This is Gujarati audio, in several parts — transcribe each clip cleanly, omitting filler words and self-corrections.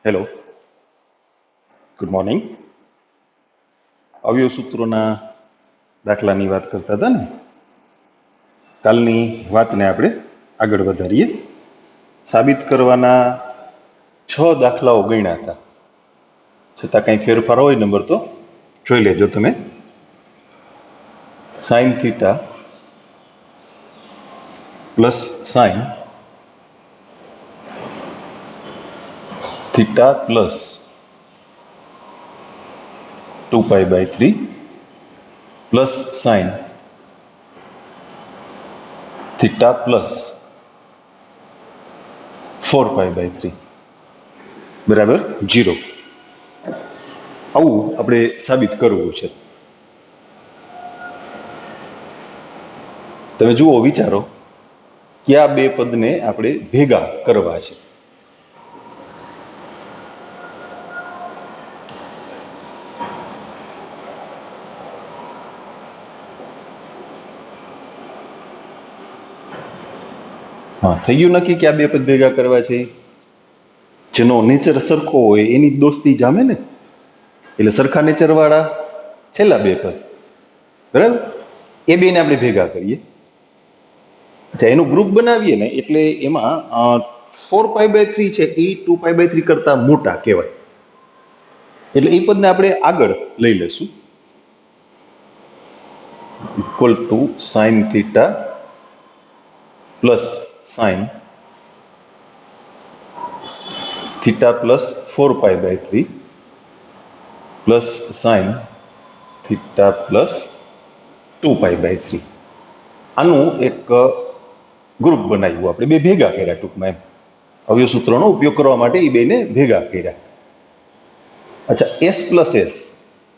Hello, good morning. અવયવ સૂત્રોના દાખલાની વાત કરતા હતા ને, કાલની વાતને આપણે આગળ વધારીએ. સાબિત કરવાના 6 દાખલાઓ ગણ્યા હતા, છતાં કંઈ ફેરફાર હોય નંબર તો જોઈ લેજો તમે. Sine theta plus sine theta plus 2π/3 plus sine theta plus 4π/3 બરાબર 0. આવું આપણે સાબિત કરવું છે. તમે જુઓ, વિચારો કે આ બે પદને આપણે ભેગા કરવા છે. હા, થઈ ગયું નક્કી કે આ બે પદ ભેગા કરવા છે. જેનો નેચર સરખો હોય એની દોસ્તી જામે ને, એટલે સરખા નેચર વાળા છેલ્લા બે પદ, બરાબર, એ બેને આપણે ભેગા કરીએ. અચ્છા, એનું ગ્રુપ બનાવીએ ને એટલે એમાં 4π/3 છે એ 2π/3 કરતા મોટા કહેવાય, એટલે એ પદને આપણે આગળ લઈ લેશું. Equal to sine theta plus sine theta plus 4π/3 plus sine theta plus 2π/3. આનું એક ગ્રુપ બનાવ્યું આપણે, બે ભેગા કર્યા ટૂંકમાં એમ. અવયવ સૂત્રનો ઉપયોગ કરવા માટે એ બેને ભેગા કર્યા. અચ્છા, s પ્લસ s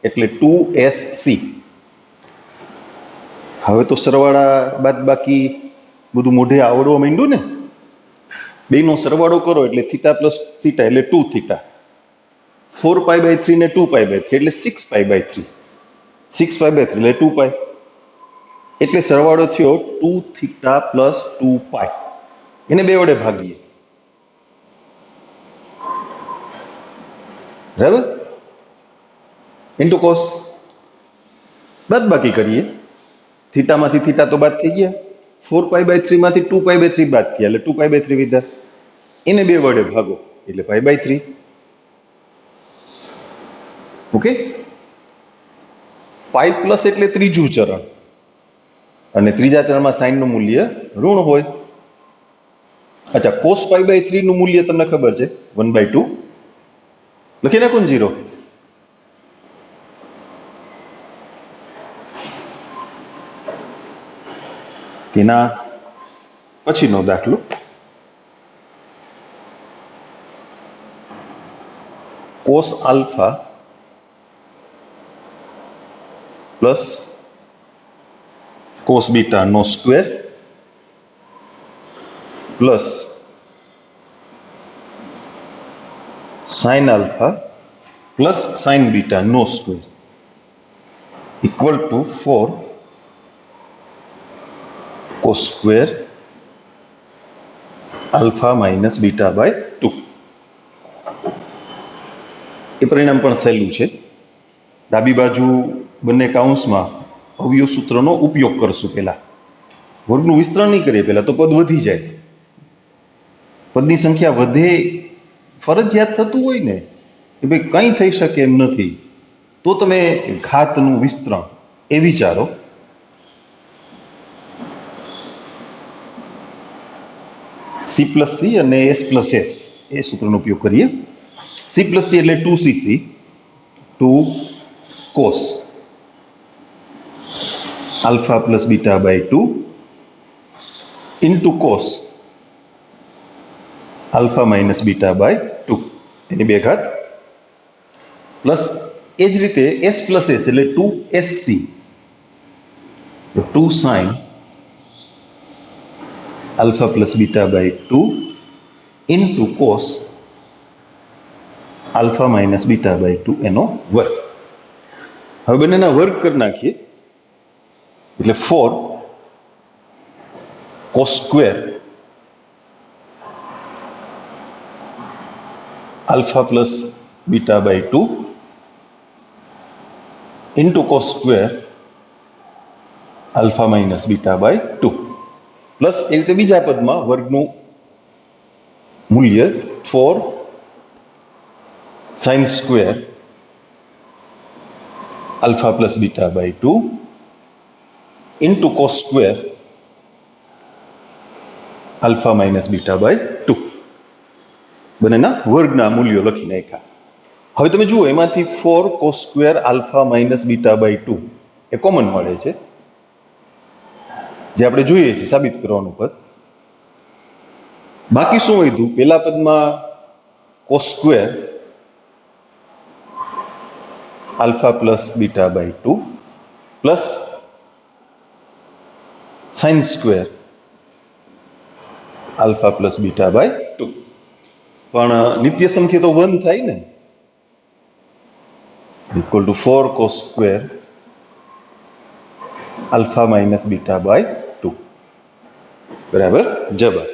એટલે 2sc. હવે તો સરવાળા બાદ બાકી બધું મોઢે આવડવા માંડ્યું ને. બેનો સરવાળો કરો એટલે થીટા પ્લસ થીટા એટલે 2 થીટા, 4π/3 ને 2π/3 એટલે 6π/3, 6π/3 એટલે 2π, એટલે સરવાળો થયો 2 થીટા પ્લસ 2π. એને બે વડે ભાગીએ, બરાબર, ઇન્ટુ કોસ. બાદ બાકી કરીએ, થીટામાંથી થીટા તો બાદ થઈ ગયા, 4π/3 માંથી 2π/3 બાદ થયા એટલે 2π/3 વિધા. એને બે વડે ભાગો એટલે π/3. ઓકે, પાઈ પ્લસ એટલે ત્રીજું ચરણ, અને ત્રીજા ચરણમાં સાઈન નું મૂલ્ય ઋણ હોય. અચ્છા, કોસ π/3 નું મૂલ્ય તમને ખબર છે 1/2. લખી નાખો ને 0. તેના પછીનો દાખલો, cos alpha plus cos beta નો square plus sine alpha plus sine beta નો square equal to 4 cos square alpha minus beta by 2. એ પરિણામ પણ સહેલું છે. ડાબી બાજુ બંને કાઉન્સમાં અવયવ સૂત્રનો ઉપયોગ કરશું. પહેલા વર્ગનું વિસ્તરણ નહીં કરીએ, પહેલા તો પદ વધી જાય. પદની સંખ્યા વધે ફરજિયાત થતું હોય ને કે ભાઈ કંઈ થઈ શકે એમ નથી, તો તમે ઘાતનું વિસ્તરણ એ વિચારો. સી પ્લસ સી અને એસ પ્લસ એસ એ સૂત્રનો ઉપયોગ કરીએ. સી પ્લસ સી એટલે 2cc 2 cos alpha plus beta by 2 into cos alpha minus beta by 2, એની બે ઘાત, પ્લસ એ જ રીતે એસ પ્લસ એસ એટલે 2sc 2 sine alpha plus beta by 2 into cos alpha minus beta by 2 એનો વર્ગ. હવે બંનેના વર્ગ કરી નાખીએ એટલે 4 cos square alpha plus beta by 2 into cos square alpha minus beta by 2 plus ए रीते बीजा पद में वर्गनु मूल्य 4 sine square alpha plus beta by 2 into cos square alpha minus beta by 2 बनेना वर्गना मूल्यों लखी नाख्या। हवे तमे जुओ एमांथी 4 cos square alpha minus beta by 2 ए कॉमन मळे छे, जे आपणे જોઈએ છે સાબિત કરવાનું પદ। બાકી શું વધ્યું? પહેલા પદમાં cos square alpha plus beta by 2 plus sine square alpha plus beta by 2 पण नित्य सम थी तो 1 थाय ने, equal to 4 cos square alpha minus beta by 2 बराबर जबर।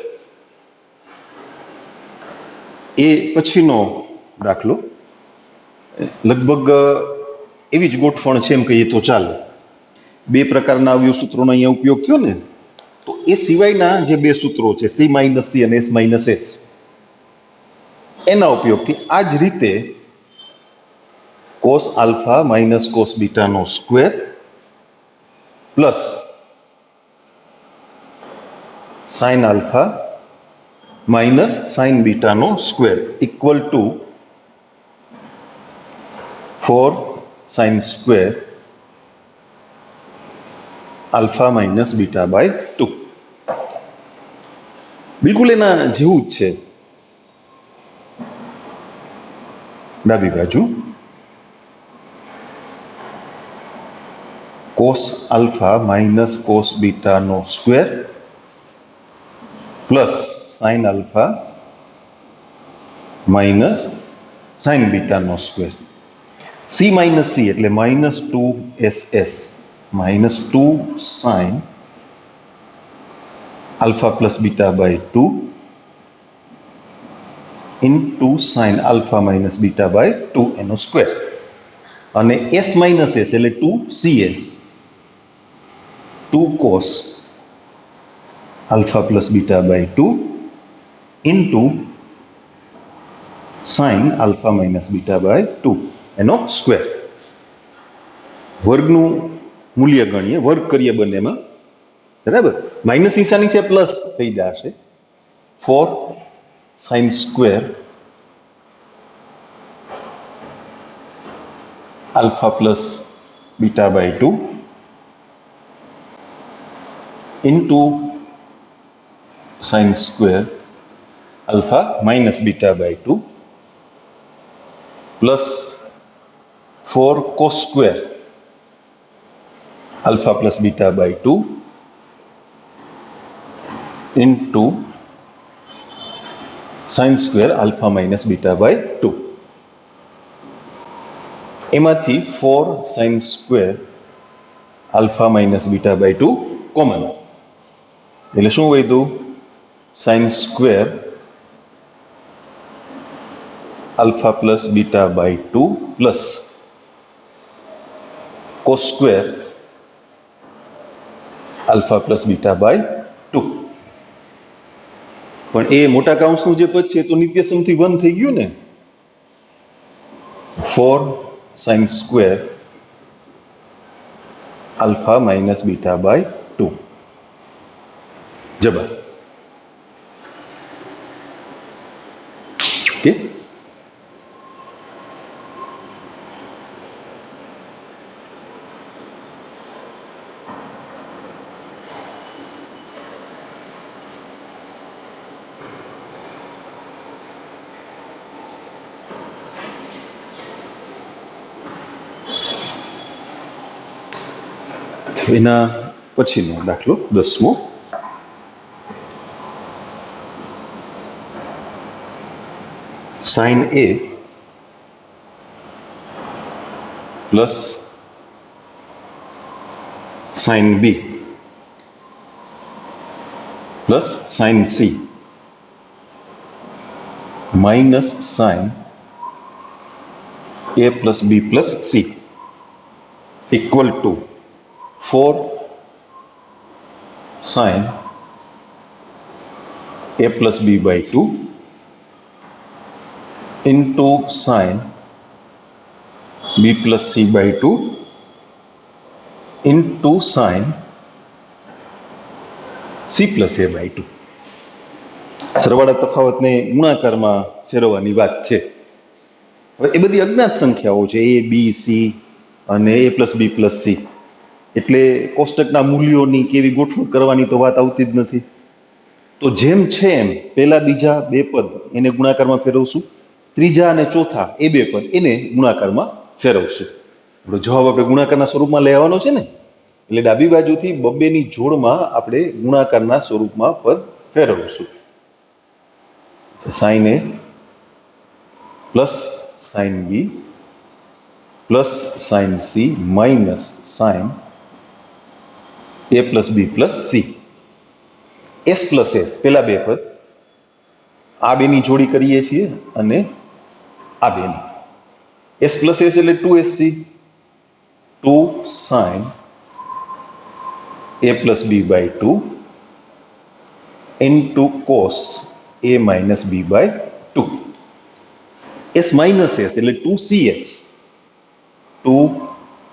ए पछीनो दाखलो लगभग एवी ज गोठवण छे एम कहीए तो चाले। बे प्रकारना अवयव सूत्रोनो अहींया उपयोग थयो ने, तो ए सिवायना जे बे सूत्रो छे C माइनस C अने S माइनस S एना उपयोगथी आ ज रीते cos alpha minus cos beta नो square plus sin alpha minus sin beta नो square equal to 4 sin square alpha minus beta by 2 बिल्कुल एना जेवुं ज छे। डाबी बाजू cos alpha minus cos beta नो square plus sin alpha minus sin beta नो स्क्वेर। C माइनस C એટલે minus 2SS minus 2 sin alpha plus beta by 2 into sin alpha minus beta by 2 एनो स्क्वेर अने S माइनस S એટલે 2CS 2 cos alpha plus beta by 2 into sin alpha minus beta by 2 एनो स्क्वेर। वर्गनु मूल्य गणीए, वर्ग करिए बनेमां बराबर। माइनस निशान नीचे प्लस थई जशे 4 sin square alpha plus beta by 2 into sin square alpha minus beta by 2 plus 4 cos square alpha plus beta by 2 into sin square alpha minus beta by 2 एमांथी 4 sin square alpha minus beta by 2 common એટલે શું વધ્યું? sin square alpha plus beta by 2 plus cos square alpha plus beta by 2 पण ए मोटा काउंसनु जे पद छे तो नित्य समथी 1 થઈ ગયું ને। 4 sin square alpha minus beta by 2 जबर। ओके एना पछीनो दाखलो 10मो। sin A plus sin B plus sin C minus sin a plus b plus c equal to 4 sin a plus b by 2 into sin b plus c by 2 into sin c plus a by 2. સરવાળા તફાવતને ગુણાકારમાં ફેરવવાની વાત છે. હવે એ બધી અજ્ઞાત સંખ્યાઓ છે, એ બી સી અને એ પ્લસ બી પ્લસ સી, એટલે કોષ્ટકના મૂલ્યોની કેવી ગોઠવણ કરવાની તો વાત આવતી જ નથી. તો જેમ છે એમ પહેલા બીજા બે પદ એને ગુણાકારમાં ફેરવશું, ત્રીજા અને ચોથા એ બે પદ એને ગુણાકારમાં ફેરવશું. આપણો જવાબ આપણે ગુણાકારના સ્વરૂપમાં લઈ આવવાનો છે ને, એટલે ડાબી બાજુથી બબ્બેની જોડમાં આપણે ગુણાકારના સ્વરૂપમાં પદ ફેરવશું. Sine A plus sine B plus sine C minus sine A plus B plus C. S plus S પેલા બે પદ, આ બેની જોડી કરીએ છીએ અને આ બેની. એસ પ્લસ એસ એટલે 2SC, 2 sine a plus b by 2 into cos a minus b by 2. s minus s એટલે 2cs, 2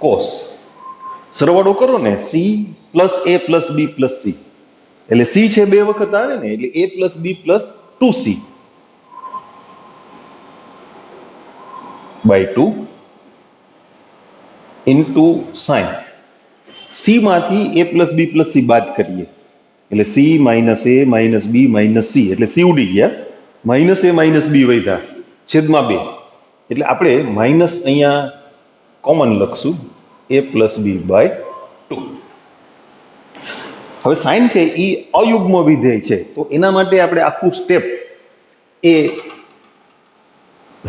cos. સરવાળો કરો ને, c plus a plus b plus c, એટલે c છે બે વખત આવે ને, એટલે a plus b plus 2c by 2 into sin. c માંથી a plus B plus c બાદ કરીએ એટલે c minus a minus b minus c, એટલે c ઉડી ગયા, માઇનસ a માઇનસ બી વધ્યા, છેદમાં 2, એટલે આપણે માઇનસ અહીંયા કોમન લખશું a પ્લસ બી બાય 2. હવે સાઇન છે એ અયુગ્મ વિધેય છે, તો એના માટે આપણે આખું સ્ટેપ એ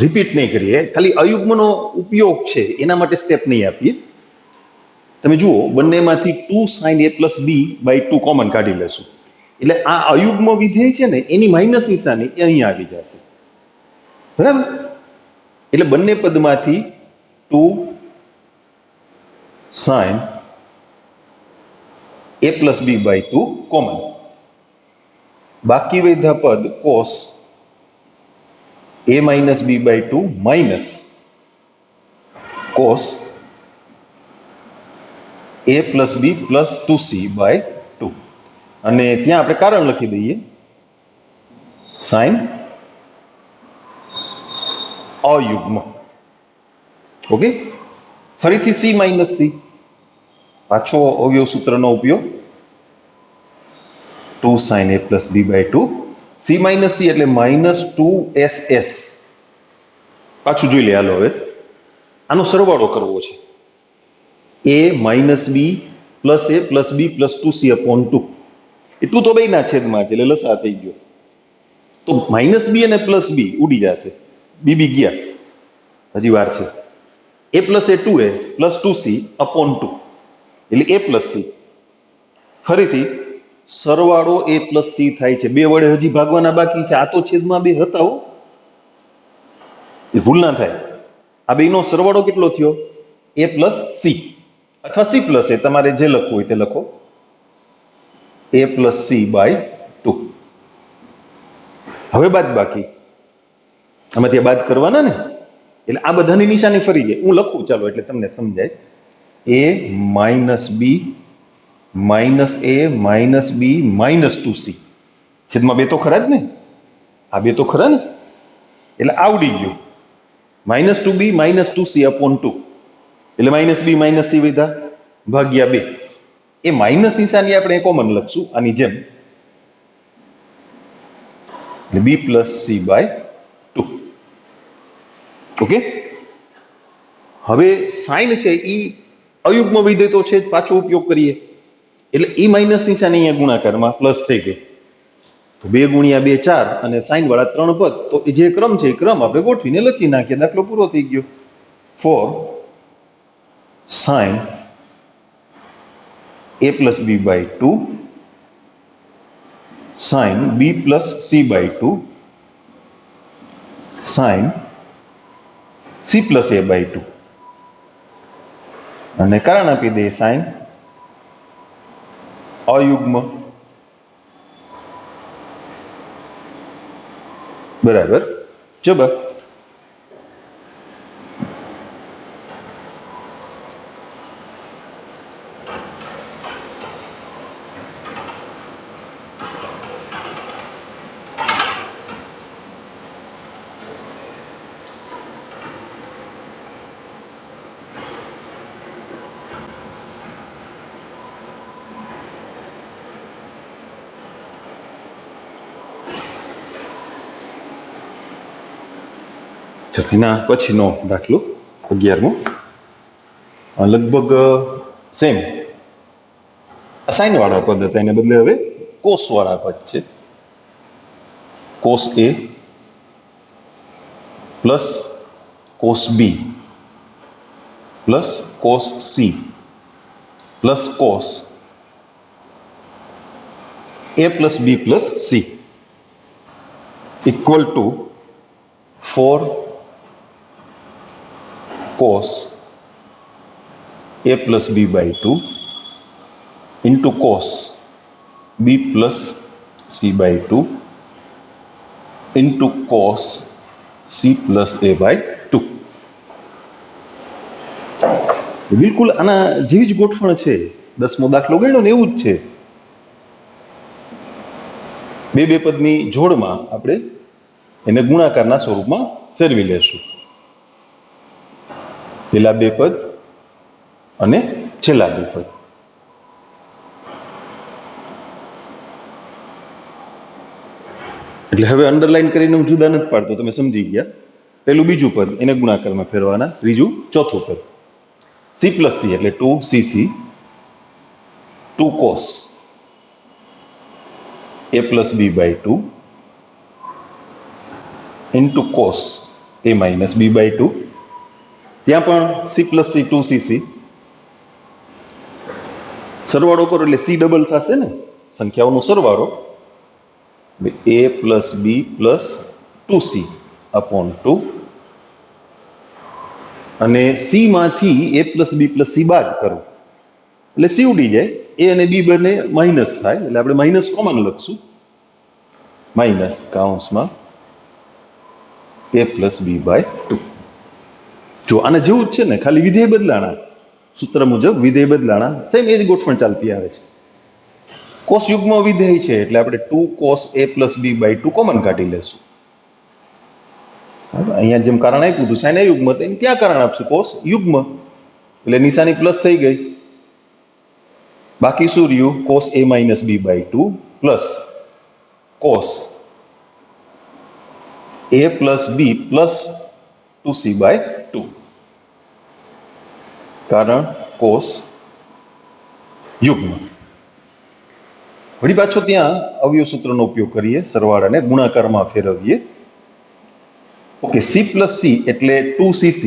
રિપીટ નહીં કરીએ, ખાલી અયુગ્મનો ઉપયોગ છે એના માટે સ્ટેપ નહીં આપીએ. તમે જુઓ, બંનેમાંથી 2 sin a plus b by 2 common કાઢી લેશું, એટલે આ અયુગ્મ વિધેય છે ને એની માઇનસ નિશાની એ અહીંયા આવી જશે, બરાબર? એટલે બંને પદમાંથી 2 sin a plus b by 2 common, બાકી વધ્યા પદ cos a minus b by 2 minus cos a plus b plus 2c by 2, અને ત્યાં આપણે કારણ લખી દઈએ, સાઇન અયુગ્મ. ઓકે, ફરીથી c માઇનસ c, પાછો અવયવ સૂત્રનો ઉપયોગ, 2 sin a plus b by 2, c minus c એટલે માઇનસ 2ss. પાછું જોઈ લે, હાલો હવે આનો સરવાળો કરવો છે, a minus b plus a plus B plus 2c upon 2, એ 2 તો બેના છેદમાં છે એટલે લસા થઈ ગયો, તો માઇનસ બી અને પ્લસ બી ઉડી જશે, બી ગયા, હજી વાર છે. a plus A 2a plus 2c upon 2 એટલે a પ્લસ c. ફરીથી સરવાળો a પ્લસ c થાય છે, બે વડે હજી ભાગવાના બાકી છે, આ તો છેદમાં બે હતા હો, એ ભૂલ ના થાય. આ બેનો સરવાળો કેટલો થયો? a પ્લસ c અથવા c પ્લસ એ, તમારે જે લખવું હોય તે લખો, a પ્લસ c બાય 2. હવે બાદ બાકી આમાંથી બાદ કરવાના ને, એટલે આ બધાની નિશાની ફરી જાય. હું લખું ચાલો એટલે તમને સમજાય, a minus b minus a minus b minus 2c, છેદમાં બે તો ખરા જ ને, આ બે તો ખરા ને, એટલે આવડી ગયું, minus 2b minus 2c upon 2, એટલે માઇનસ બી માઇનસ સી વધ્યા ભાગ્યા 2. એ માઇનસ નિશાની આપણે કોમન લખશું આની જેમ, એટલે બી પ્લસ સી બાય 2. ઓકે, હવે સાઇન છે એ અયુગ્મ વિધેય તો છે, પાછો ઉપયોગ કરીએ એટલે એ માઇનસ નિશાની અહીંયા ગુણાકારમાં પ્લસ થઈ ગઈ, તો 2 ગુણ્યા 2 4 અને સાઇન વાળા 3 પદ, તો એ જે ક્રમ છે એ ક્રમ આપણે ગોઠવીને લખી નાખીએ, દાખલો પૂરો થઈ ગયો. 4 sin a plus b by 2 sin b plus c by 2 sin c plus a by two, અને કારણ આપી દઈએ સાઇન અયુગ્મ, બરાબર. જબર. એના પછીનો દાખલો 11મો, લગભગ સેમ સાઇન વાળા પદ હતા, એને બદલે હવે કોસ વાળા પદ છે. Cos a plus cos b plus cos c plus cos a plus B plus c equal to 4 cos a plus b by 2 into cos b plus c by 2 into cos c plus a by 2. બિલકુલ આના જેવી જ ગોઠવણ છે. 10મો દાખલો ગણ્યો ને એવું જ છે. બે પદની જોડમાં આપણે એને ગુણાકારના સ્વરૂપમાં ફેરવી લેશું. પેલા બે પદ અને છેલ્લા બે પદ. એટલે હવે અંડરલાઈન કરીને હું જુદા નથી પાડતો, તમે સમજી ગયા. પેલું બીજું પદ એને ગુણાકારમાં ફેરવાના, ત્રીજું ચોથું પદ. સી પ્લસ સી એટલે 2cc 2 cos a plus b by 2 into cos a minus b by 2. ત્યાં પણ સી પ્લસ સી 2cc, સરવાળો કરો એટલે સી ડબલ થશે ને, સંખ્યાઓનો સરવાળો, a plus B plus 2c upon 2, અને સી માંથી a plus B plus c બાદ કરો એટલે સી ઉડી જાય. એ અને બી બંને માઇનસ થાય એટલે આપણે માઇનસ કોમન લખશું, માઇનસ કાઉન્સમાં a પ્લસ બી બાય 2. જો આને જેવું જ છે ને, ખાલી વિધેય બદલાણા, સૂત્ર મુજબ વિધેય બદલાણા, સેમ એ જ ગોઠવણ ચાલતી આવે છે. કોસ યુગ્મ વિધેય છે એટલે આપણે 2 cos a plus B by 2 common કાઢી લેશું. અહીંયા જેમ કારણ આપ્યું હતું સાઇન અયુગ્મ, એને ત્યાં કારણ આપશું કોસ યુગ્મ, એટલે નિશાની પ્લસ થઈ ગઈ. બાકી શું રહ્યું? Cos a minus b by 2 plus cos a plus B plus 2c by 2, કારણ કોસ યુગ્મ. વળી પાછો ત્યાં અવયવ સૂત્રનો ઉપયોગ કરીએ, સરવાળાને ગુણાકારમાં ફેરવીએ. ઓકે, સી પ્લસ સી એટલે 2cc.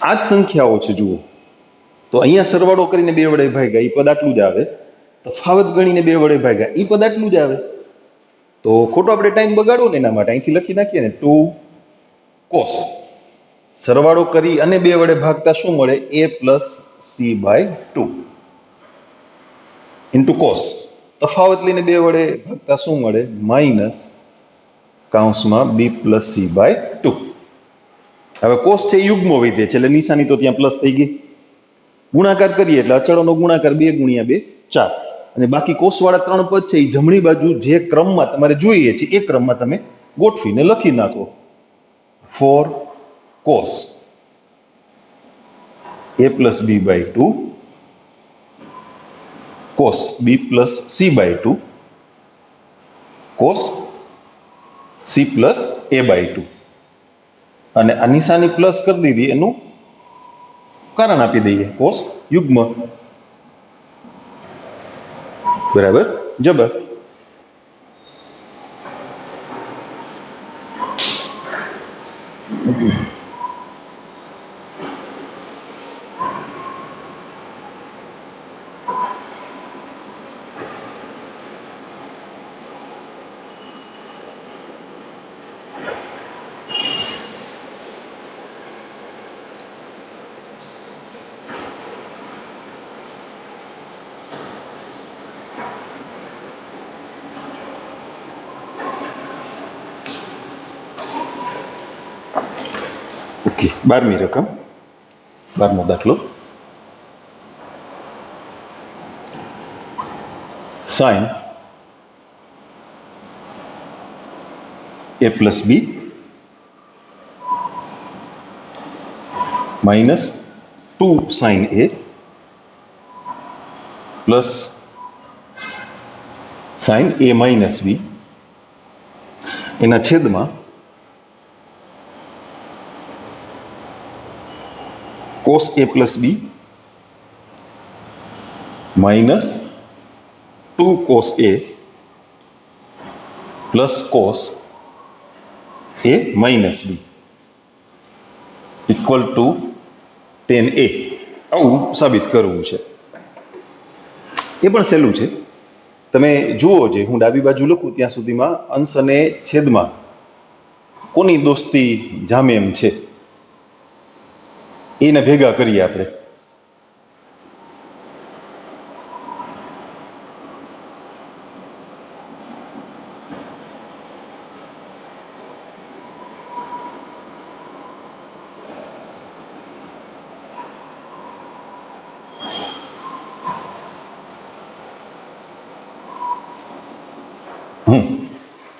આ જ સંખ્યાઓ છે જુઓ, તો અહીંયા સરવાળો કરીને 2 વડે ભાગ્યા, એ પદ આટલું જ આવે. તફાવત ગણીને 2 વડે ભાગ્યા, એ પદ આટલું જ આવે. તો ખોટો આપણે ટાઈમ બગાડવો ને એના માટે અહીંથી લખી નાખીએ ને 2 cos, સરવાળો કરી અને 2 વડે ભાગતા શું મળે? a plus C by 2 into cos, તફાવત લઈને 2 વડે ભાગતા શું મળે? માઇનસ કાઉન્સમાં b પ્લસ સી બાય 2. હવે કોસ છે યુગ્મ વિધેય છે એટલે નિશાની તો ત્યાં પ્લસ થઈ ગઈ. ગુણાકાર કરીએ એટલે અચળોનો ગુણાકાર 2 ગુણ્યા 2 4, અને બાકી કોસ વાળા 3 પદ છે એ જમણી બાજુ જે ક્રમમાં તમારે જોઈએ છે એ ક્રમમાં તમે ગોઠવીને લખી નાખો. 4 cos a plus B by 2 cos b plus C by 2 cos c plus a by 2, અને આ નિશાની પ્લસ કરી દીધી એનું કારણ આપી દઈએ કોસ યુગ્મ. બરાબર, જબર. જી 12મી રકમ 12મો દાખલો sin a plus b minus 2 sin a plus sin a minus b એના છેદમાં cos a plus b minus 2 cos a plus cos a minus b equal to tan a આવું સાબિત કરવું છે. એ પણ સહેલું છે. તમે જુઓ જે હું ડાબી બાજુ લખું ત્યાં સુધીમાં અંશ અને છેદમાં કોની દોસ્તી જામે એમ છે એને ભેગા કરીએ આપણે.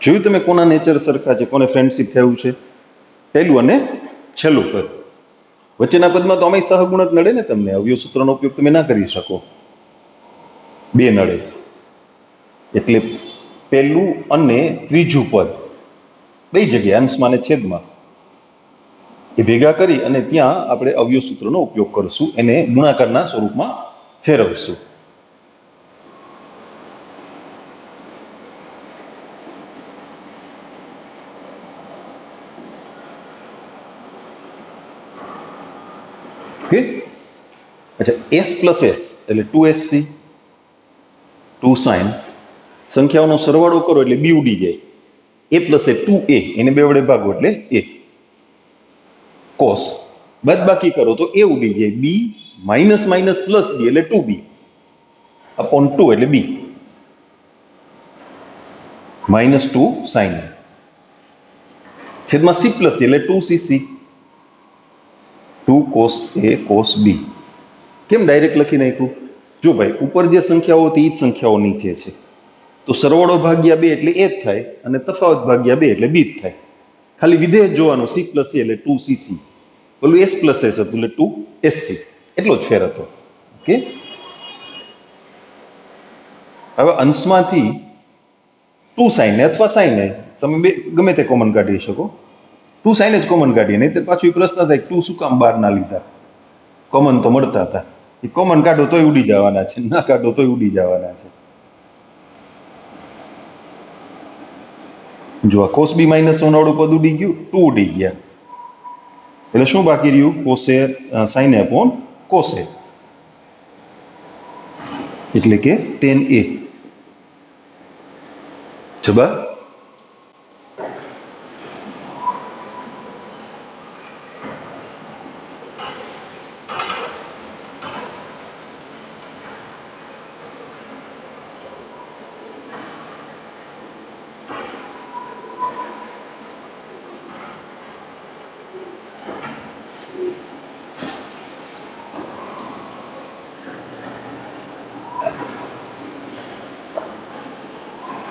જોયું તમે કોના નેચર સરખા છે, કોને ફ્રેન્ડશીપ થયું છે. પહેલું અને છેલ્લું પદ. વચ્ચેના પદમાં તો અમે સહગુણક નડે ને, તમને અવયવ સૂત્રનો ઉપયોગ તમે ના કરી શકો, બે નડે. એટલે પહેલું અને ત્રીજું પદ બે જગ્યાએ અંશમાં અને છેદમાં એ ભેગા કરી અને ત્યાં આપણે અવયવ સૂત્રનો ઉપયોગ કરશું, એને ગુણાકારના સ્વરૂપમાં ફેરવશું. अच्छा s प्लस s એટલે 2sc 2 sin સંખ્યાઓનો સરવાળો કરો એટલે b ઉડી જાય. a પ્લસ a 2a એને બે વડે ભાગો એટલે a. cos બાદબાકી કરો તો a ઉડી જાય. b minus minus plus b એટલે 2b અપોન 2 એટલે b માઇનસ 2 sin છેદમાં c પ્લસ c એટલે 2cc 2 cos a cos b. કેમ ડાયરેક્ટ લખી નાખ્યું? જો ભાઈ ઉપર જે સંખ્યાઓ હતી એ જ સંખ્યાઓ નીચે છે, તો સરવાળો ભાગ્યા 2 એટલે a જ થાય અને તફાવત ભાગ્યા 2 એટલે b જ થાય. ખાલી વિધેય જોવાનું, c પ્લસ c એટલે 2cc, પેલું s પ્લસ s હતું એટલે 2sc, એટલો જ ફેર હતો. ઓકે, હવે અંશમાંથી 2 sin અથવા sin તમે બે ગમે તે કોમન કાઢી શકો. 2 sin જ કોમન કાઢીએ, નહીં તો પાછું પ્રશ્ન થાય 2 શું કામ બહાર ના લીધા, કોમન તો મળતા હતા. એ કોમન કાઢો તોય ઉડી જવાના છે, ના કાઢો તોય ઉડી જવાના છે. જો આ cos b માઇનસ 1 વાળું પદ ઉડી ગયું, 2 ઉડી ગયા, એટલે શું બાકી રહ્યું? cos a sin a upon cos a એટલે કે tan a. જવાબ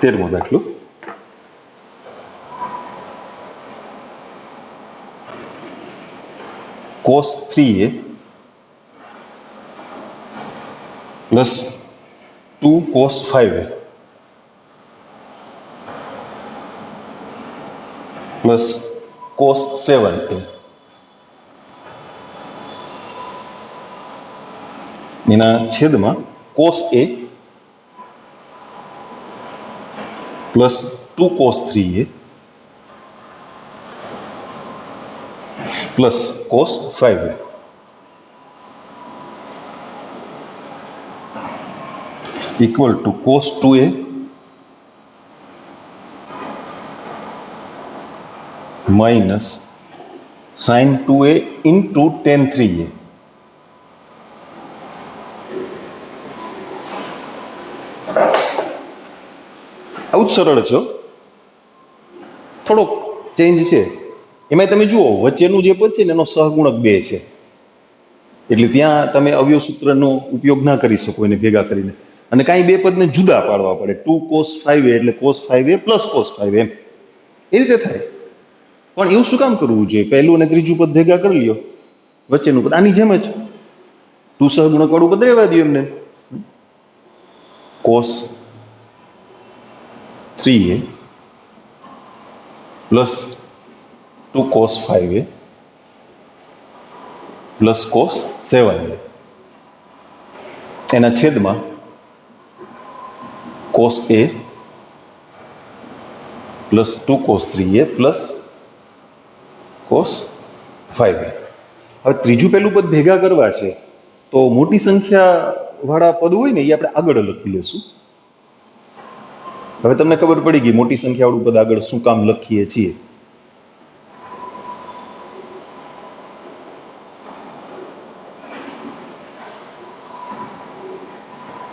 તેરમો દાખલો cos 3a plus 2 cos 5a plus cos 7a એના છેદમાં cos a plus 2 cos 3a plus cos 5a equal to cos 2a minus sin 2a into tan 3a. આવું જ સરળ છે, થોડોક ચેન્જ છે. એમાં તમે જુઓ વચ્ચેનું જે પદ છે ને એનો સહગુણક 2 છે, એટલે ત્યાં તમે અવયવ સૂત્રનો ઉપયોગ ના કરી શકો એને ભેગા કરીને, અને કાંઈ બે પદને જુદા પાડવા પડે. 2 cos 5a એટલે cos 5a plus cos 5a, એમ એ રીતે થાય. પણ એવું શું કામ કરવું જોઈએ? પહેલું અને ત્રીજું પદ ભેગા કરી લ્યો, વચ્ચેનું પદ આની જેમ જ 2 સહગુણક વાળું પદ રહેવા દો એમને, cos 3a plus 2 cos 5a plus cos 7a એના છેદમાં cos a plus 2 cos 3a plus cos 5a. હવે ત્રીજું પેલું પદ ભેગા કરવા છે તો મોટી સંખ્યા વાળા પદ હોય ને એ આપણે આગળ લખી લેશું. હવે તમને ખબર પડી ગઈ મોટી સંખ્યા વાળું પદ આગળ શું કામ લખીએ છીએ.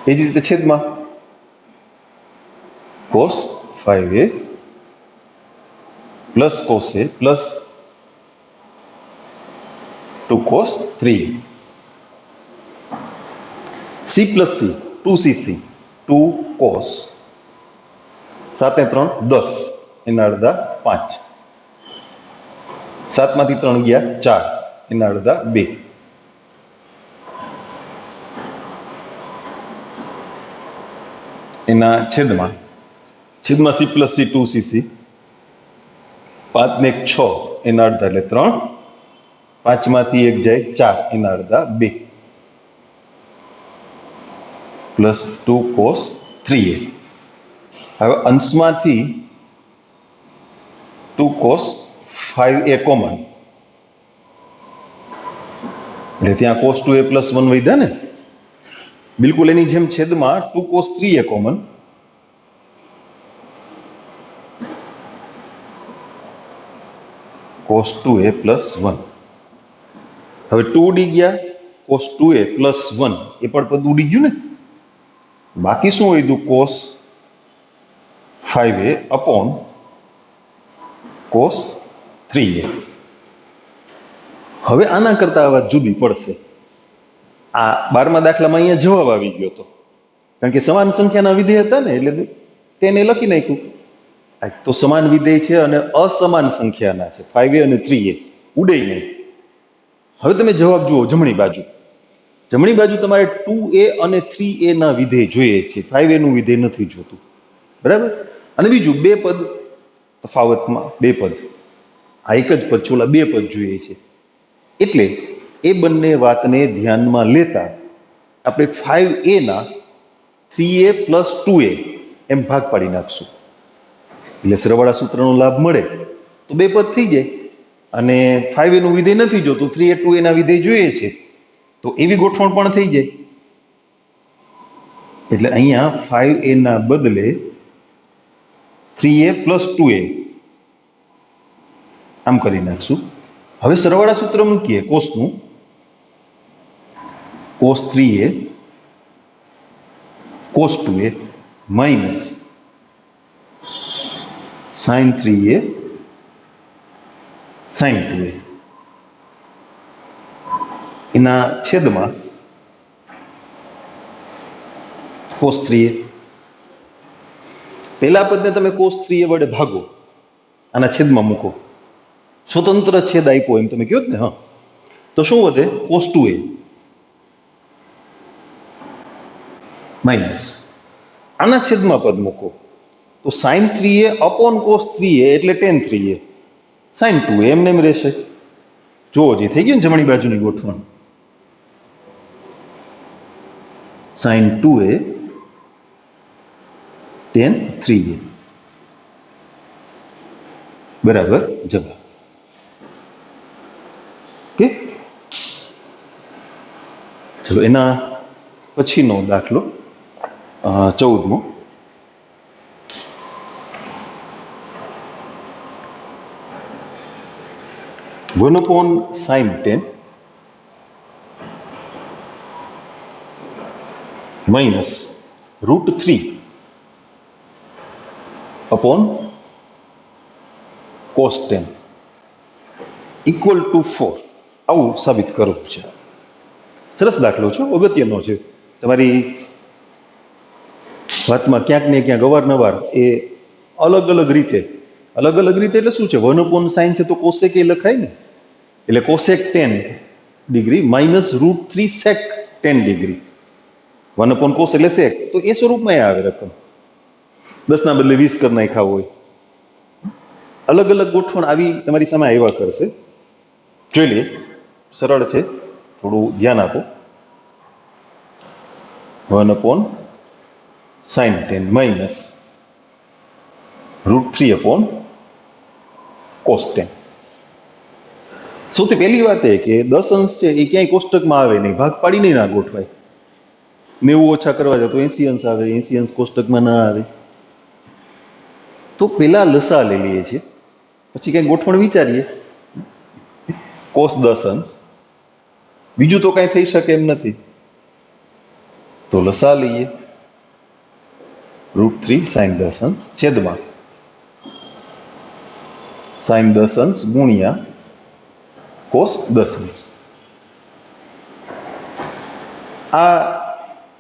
એ જ રીતે છેદમાં cos 5a plus cos a plus 2 cos 3a. c plus c 2cc 2 cos 7 ને 3 10 એના અડધા 5, 7 માંથી 3 ગયા 4 એના અડધા 2. એના છેદમાં c પ્લસ c 2cc 5 ને 1 6 એના અડધા એટલે 3, 5 માંથી 1 જાય 4 એના અડધા 2 પ્લસ 2 cos 3a. હવે અંશમાંથી 2 cos 5a કોમન, એટલે ત્યાં cos 2a પ્લસ 1 વધ્યા ને, બિલકુલ એની જેમ છેદમાં 2 cos 3a common, cos 2a plus 1. હવે 2 ઉડી ગયા, cos 2a પ્લસ 1 એ પણ પદ ઉડી ગયું ને, બાકી શું વધ્યું? cos 5a upon cos 3a. હવે આના કરતા આ વાત જુદી પડશે. આ 12મા દાખલામાં અહીંયા જવાબ આવી ગયો હતો, કારણ કે સમાન સંખ્યાના વિધેય હતા ને, એટલે તેને લખી નાખ્યું. તો સમાન વિધેય છે અને અસમાન સંખ્યાના છે, 5a અને 3a, ઉડે નહીં. હવે તમે જવાબ જુઓ જમણી બાજુ. જમણી બાજુ તમારે 2a અને 3a ના વિધેય જોઈએ છે, 5a નું વિધેય નથી જોતું, બરાબર? અને બીજું બે પદ તફાવતમાં, બે પદ, આ એક જ પદ છે, ઓલા બે પદ જોઈએ છે. એટલે એ બંને વાતને ધ્યાનમાં લેતા આપણે 5a ના 3a પ્લસ 2a એમ ભાગ પાડી નાખશું, એટલે સરવાળા સૂત્રનો લાભ મળે તો બે પદ થઈ જાય. અને 5a નું વિધેય નથી જોતું, 3a 2a ના વિધેય જોઈએ છે, તો એવી ગોઠવણ પણ થઈ જાય. એટલે અહીંયા 5a ના બદલે 3a પ્લસ 2a આમ કરી નાખશું. હવે સરવાળા સૂત્ર મૂકીએ કોસનું, cos 3a cos 2a minus sin 3a sin 2a એના છેદમાં cos 3a. પહેલા પદને તમે cos 3a વડે ભાગો, આના છેદમાં મૂકો, સ્વતંત્ર છેદ આપ્યો એમ તમે કહો ને, હા, તો શું વધે? cos 2a માઇનસ આના છેદમાં પદ મૂકો તો sin 3a upon cos 3a એટલે tan 3a sin 2a એમને એમ રહેશે. જુઓ, જે થઈ ગયું ને જમણી બાજુની ગોઠવણ, sin 2a tan 3a બરાબર જવાબ. ઓકે, ચલો એના પછીનો દાખલો 14મો. 1/sin 10 minus √3 upon cos 10. Equal to 4 આવું સાબિત કરવું છે. સરસ દાખલો છે, અગત્યનો છે. તમારી વાતમાં ક્યાંક ને ક્યાંક અવારનવાર એ અલગ અલગ રીતે એટલે શું છે? 1/sin છે તો કોસેક એ લખાય ને, એટલે cosec 10 degree minus √3 sec 10 degree. 1/cos એટલે sec, તો એ સ્વરૂપમાં આવે રકમ. 10 ના બદલે 20 કરી નાખ્યા હોય, અલગ અલગ ગોઠવણ આવી તમારી સામે આવ્યા કરશે. જોઈ લઈએ, સરળ છે, થોડું ધ્યાન આપો. 1/sin 10 minus √3/cos 10. સૌથી પહેલી વાત એ કે 10 અંશ છે એ ક્યાંય કોષ્ટકમાં આવે નહીં, ભાગ પાડીને ના ગોઠવાય. 90 ઓછા કરવા જાય તો 80 અંશ આવે, 80 અંશ કોષ્ટકમાં ના આવે. તો પેલા લસા લઈ લઈએ છીએ, પછી કઈ ગોઠવણ વિચારીએ. કોસ 10 અંશ, બીજું તો કઈ થઈ શકે એમ નથી, તો લસા લઈએ. √3 sin 10 અંશ છેદમાં sin 10 અંશ ગુણ્યા કોસ 10 અંશ. આ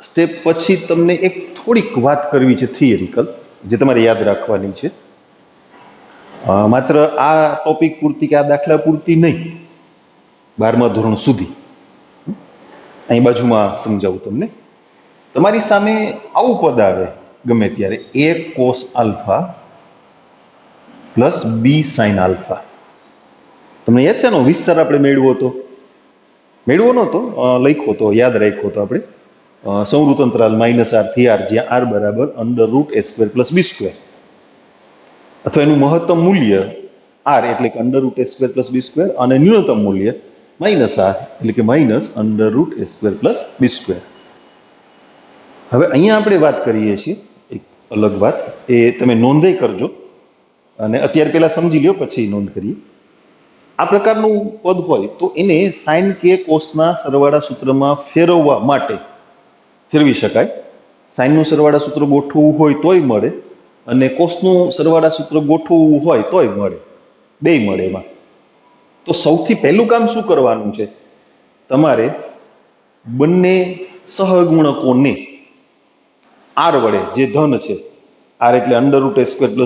સ્ટેપ પછી તમને એક થોડીક વાત કરવી છે થિયરિકલ, જે તમારે યાદ રાખવાની છે. માત્ર આ ટોપિક પૂરતી કે આ દાખલા પૂરતી નહીં, 12મા ધોરણ સુધી. અહીં બાજુમાં સમજાવું તમને. તમારી સામે આવું પદ આવે ગમે ત્યારે, a cos alpha plus b sin alpha. તમને યાદ છે, વિસ્તાર આપણે મેળવો નહોતો, લખ્યો તો, યાદ રાખ્યો તો આપણે સંવૃત અંતરાલ -r થી r, જ્યાં r બરાબર √a² + b², અથવા એનું મહત્તમ મૂલ્ય r એટલે કે √a² + b², અને ન્યૂનતમ મૂલ્ય -r એટલે કે -√a² + b². હવે અહીંયા આપણે વાત કરીએ છીએ એક અલગ વાત, એ તમે નોંધે કરજો, અને અત્યારે પહેલા સમજી લ્યો પછી નોંધ કરીએ. આ પ્રકારનું પદ હોય તો એને સાઇન કે કોસના સરવાળા સૂત્રમાં ફેરવવા માટે ફેરવી શકાય. સાઇનનું સરવાળા સૂત્ર ગોઠવવું હોય તોય મળે, અને કોસનું સરવાળા સૂત્ર ગોઠવવું હોય તોય મળે, બેય મળે એમાં. તો સૌથી પહેલું કામ શું કરવાનું છે? તમારે બંને સહગુણકોને r વડે, જે ધન છે, r એટલે √a²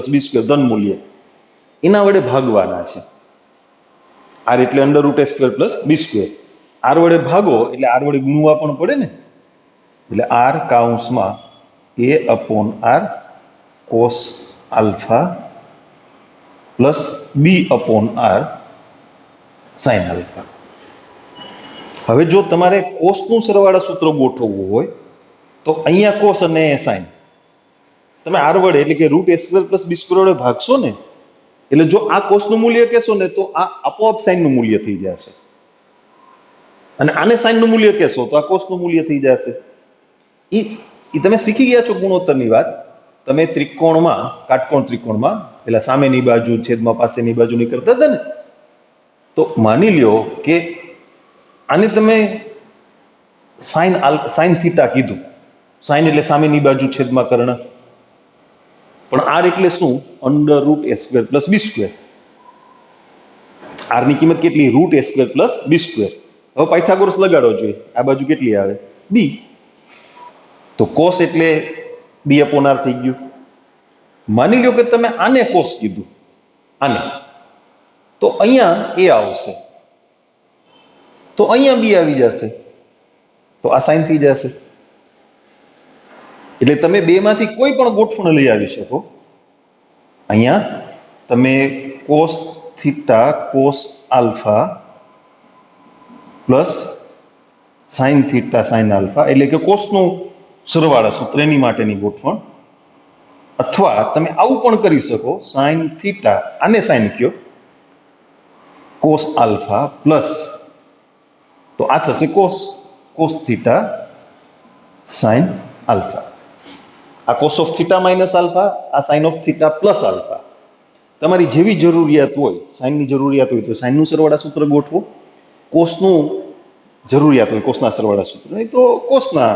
+ b² ધન મૂલ્ય, એના વડે ભાગવાના છે. r એટલે √a² + b², r વડે ભાગો એટલે r વડે ગુણવા પણ પડે ને, એટલે r કૌંસમાં a/r cos alpha plus b/r sin alpha. હવે જો તમારે કોસનું સરવાળા સૂત્ર ગોઠવવું હોય તો અહીંયા કોસ અને સાઇન તમે r વડે એટલે કે √a² + b² વડે ભાગશો ને, એટલે જો આ કોસનું મૂલ્ય કહેશો ને તો આ આપોઆપ સાઇનનું મૂલ્ય થઈ જશે, અને આને સાઇનનું મૂલ્ય કહેશો તો આ કોસનું મૂલ્ય થઈ જશે. એ તમે શીખી ગયા છો ગુણોત્તરની વાત. તમે ત્રિકોણમાં, કાટકોણ ત્રિકોણમાં પેલા સામેની બાજુ છેદમાં પાસેની બાજુ ની કરતા હતા ને, તો માની લ્યો કે આને તમે સાઇન થીટા કીધું. સાઇન એટલે સામેની બાજુ છેદમાં કર્ણ, પણ r એટલે શું? √a² + b². r ની કિંમત કેટલી? √a² + b². હવે પાયથાગોરસ લગાડો જોઈએ, આ બાજુ કેટલી આવે? b. તો કોસ એટલે b/r થઈ ગયું. માની લ્યો કે તમે આને કોસ કીધું, આને, તો અહીંયા a આવશે, તો અહીંયા b આવી જશે, તો આ સાઇન થઈ જશે. એટલે તમે બેમાંથી કોઈ પણ ગોઠવણ લઈ આવી શકો. અહીંયા તમે cos theta cos alpha plus sin theta sin alpha, એટલે કે કોસનું સરવાળા સૂત્ર એની માટેની ગોઠવણ. અથવા તમે આવું પણ કરી શકો, sin થીટા, આને સાઇન કયો, cos આલ્ફા પ્લસ, તો આ થશે cos થીટા sin આલ્ફા. આ cos of theta minus alpha, આ sin of theta plus alpha. તમારી જેવી જરૂરિયાત હોય, સાઇનની જરૂરિયાત હોય તો સાઇનનું સરવાળા સૂત્ર ગોઠવો, કોસનું જરૂરિયાત હોય કોસના સરવાળા સૂત્ર, નહીં તો કોસના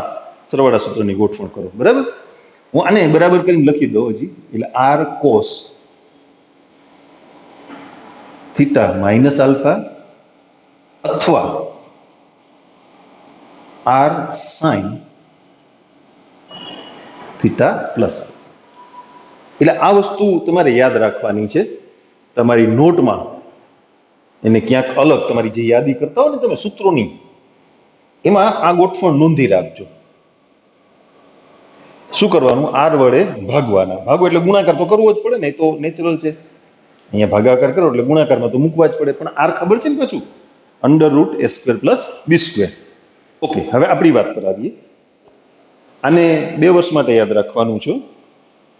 સરવાળા સૂત્રની ગોઠવણ કરો. બરાબર? હું આને બરાબર કરીને લખી દઉં હજી, એટલે r cos theta minus alpha અથવા r sin થીટા પ્લસ. એટલે આ વસ્તુ તમારે યાદ રાખવાની છે. તમારી નોટમાં એને ક્યાંક અલગ તમારી જે યાદી કરતા હો ને તમે સૂત્રોની, એમાં આ ગોઠવણ નોંધી રાખજો. શું કરવાનું? આર વડે ભાગવાના. ભાગો એટલે ગુણાકાર તો કરવો જ પડે ને, એ તો નેચરલ છે. અહીંયા ભાગાકાર કરો એટલે ગુણાકારમાં તો મૂકવા જ પડે. પણ આર ખબર છે ને પાછું, √a² + b². ઓકે, હવે આપણી વાત પર આવીએ. આને 2 વર્ષ માટે યાદ રાખવાનું છે.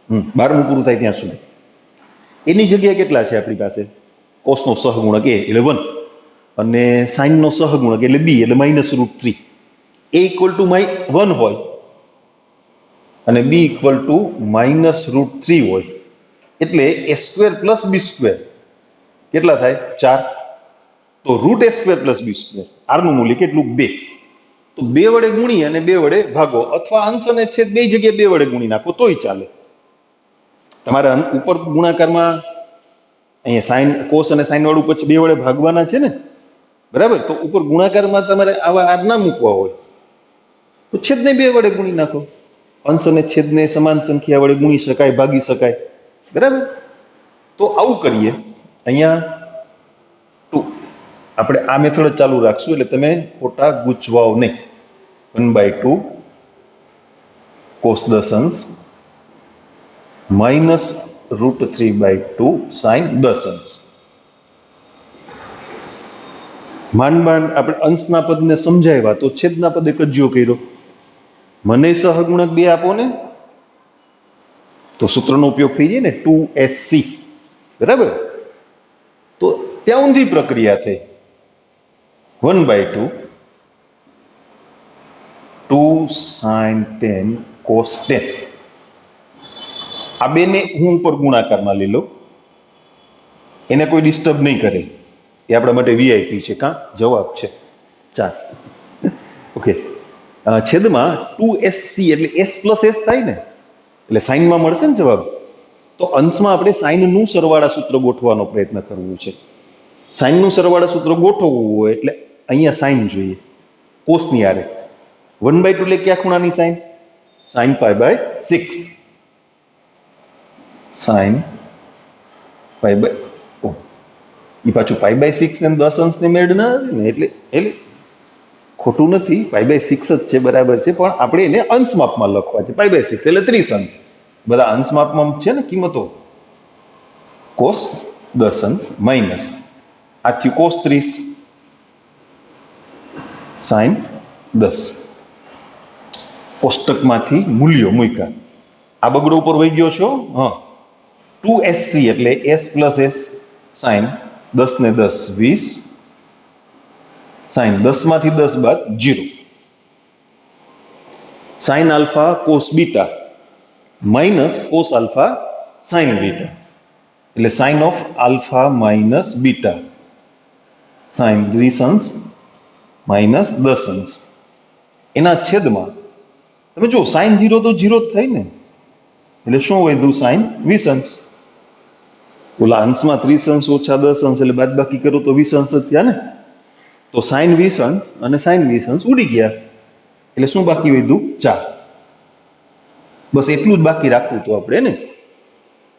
12મું પૂરું થાય ત્યાં સુધી. એની જગ્યાએ કેટલા છે આપણી પાસે? કોસનો સહગુણક a એટલે 1 અને સાઇનનો સહગુણક એટલે b એટલે -√3. a = 1 હોય અને b = -√3 હોય એટલે a² + b² કેટલા થાય? 4. તો √a² + b², આરનું મૂલ્ય કેટલું? 2. તો 2 વડે ગુણી અને 2 વડે ભાગો, અથવા અંશ અને છેદ બે જગ્યાએ 2 વડે ગુણી નાખો તોય ચાલે. તમારે ઉપર ગુણાકારમાં અહીંયા સાઇન કોસ અને સાઇન વાળું પછી 2 વડે ભાગવાના છે ને, બરાબર? તો ઉપર ગુણાકારમાં તમારે આવા આર ના મૂકવા હોય તો છેદને 2 વડે ગુણી નાખો. અંશ અને છેદને સમાન સંખ્યા વડે ગુણી શકાય, ભાગી શકાય, બરાબર? તો આવું કરીએ. અહીંયા આપણે આ મેથડ જ ચાલુ રાખશું એટલે તમે ખોટા ગૂંચવાઓ નહીં. 1/2 cos 10 અંશ -√3/2 sin 10 અંશ. માંડ આપણે અંશના પદને સમજાવ્યા તો છેદના પદે કજ્યો કર્યો. મને સહગુણક 2 આપો ને, તો સૂત્રનો ઉપયોગ થઈ જાય ને, 2sc, બરાબર? તો ત્યાં ઊંધી પ્રક્રિયા થઈ. 1/2 2 sin 10 cos 10. આ બેને હું ઉપર ગુણાકારમાં લઈ લઉં, એને કોઈ ડિસ્ટર્બ નહીં કરે, એ આપણા માટે વીઆઈપી છે. કાં જવાબ છે 4. ઓકે, છેદમાં 2sc એટલે s + s થાય ને, એટલે સાઇનમાં મળશે ને જવાબ. તો અંશમાં આપણે સાઇનનું સરવાળા સૂત્ર ગોઠવાનો પ્રયત્ન કરવું છે. સાઇનનું સરવાળા સૂત્ર ગોઠવવું હોય એટલે અહીંયા સાઇન જોઈએ કોસની આરે. 1/2 એટલે કયા ખૂણાની સાઇન? sin π/6. sin π/, એ પાછું π/6 ને 10 અંશને મેળ ના આવે ને, એટલે ખોટું નથી, π/6 જ છે, બરાબર છે. પણ આપણે એને અંશ માપમાં લખવા છે. π/6 એટલે 30 અંશ. બધા અંશ માપમાં છે ને કિંમતો. cos 10 અંશ માઇનસ આ થયું cos 30 sin 10. કોષ્ટકમાંથી મૂલ્યો મૂક્યા. આ બગડો ઉપર વહી ગયો છો. 2sc એટલે s + s sin 10 ને 10 20 sin 10 માંથી 10 બાદ 0. sin α cos β minus cos α sin β એટલે sin of α minus β sin 20 અંશ minus 10 અંશ. એના છેદમાં તમે જો sin 0 તો 0 જ થાય ને, એટલે શું વધ્યું? sin 20 અંશ. ઓલા અંશમાં 30 અંશ ઓછા 10 અંશ એટલે બાદબાકી કરો તો 20 અંશ જ થયા ને. તો sin 20 અંશ અને sin 20 અંશ ઉડી ગયા, એટલે શું બાકી વધ્યું? 4. બસ એટલું જ બાકી રાખવું તો આપણે ને,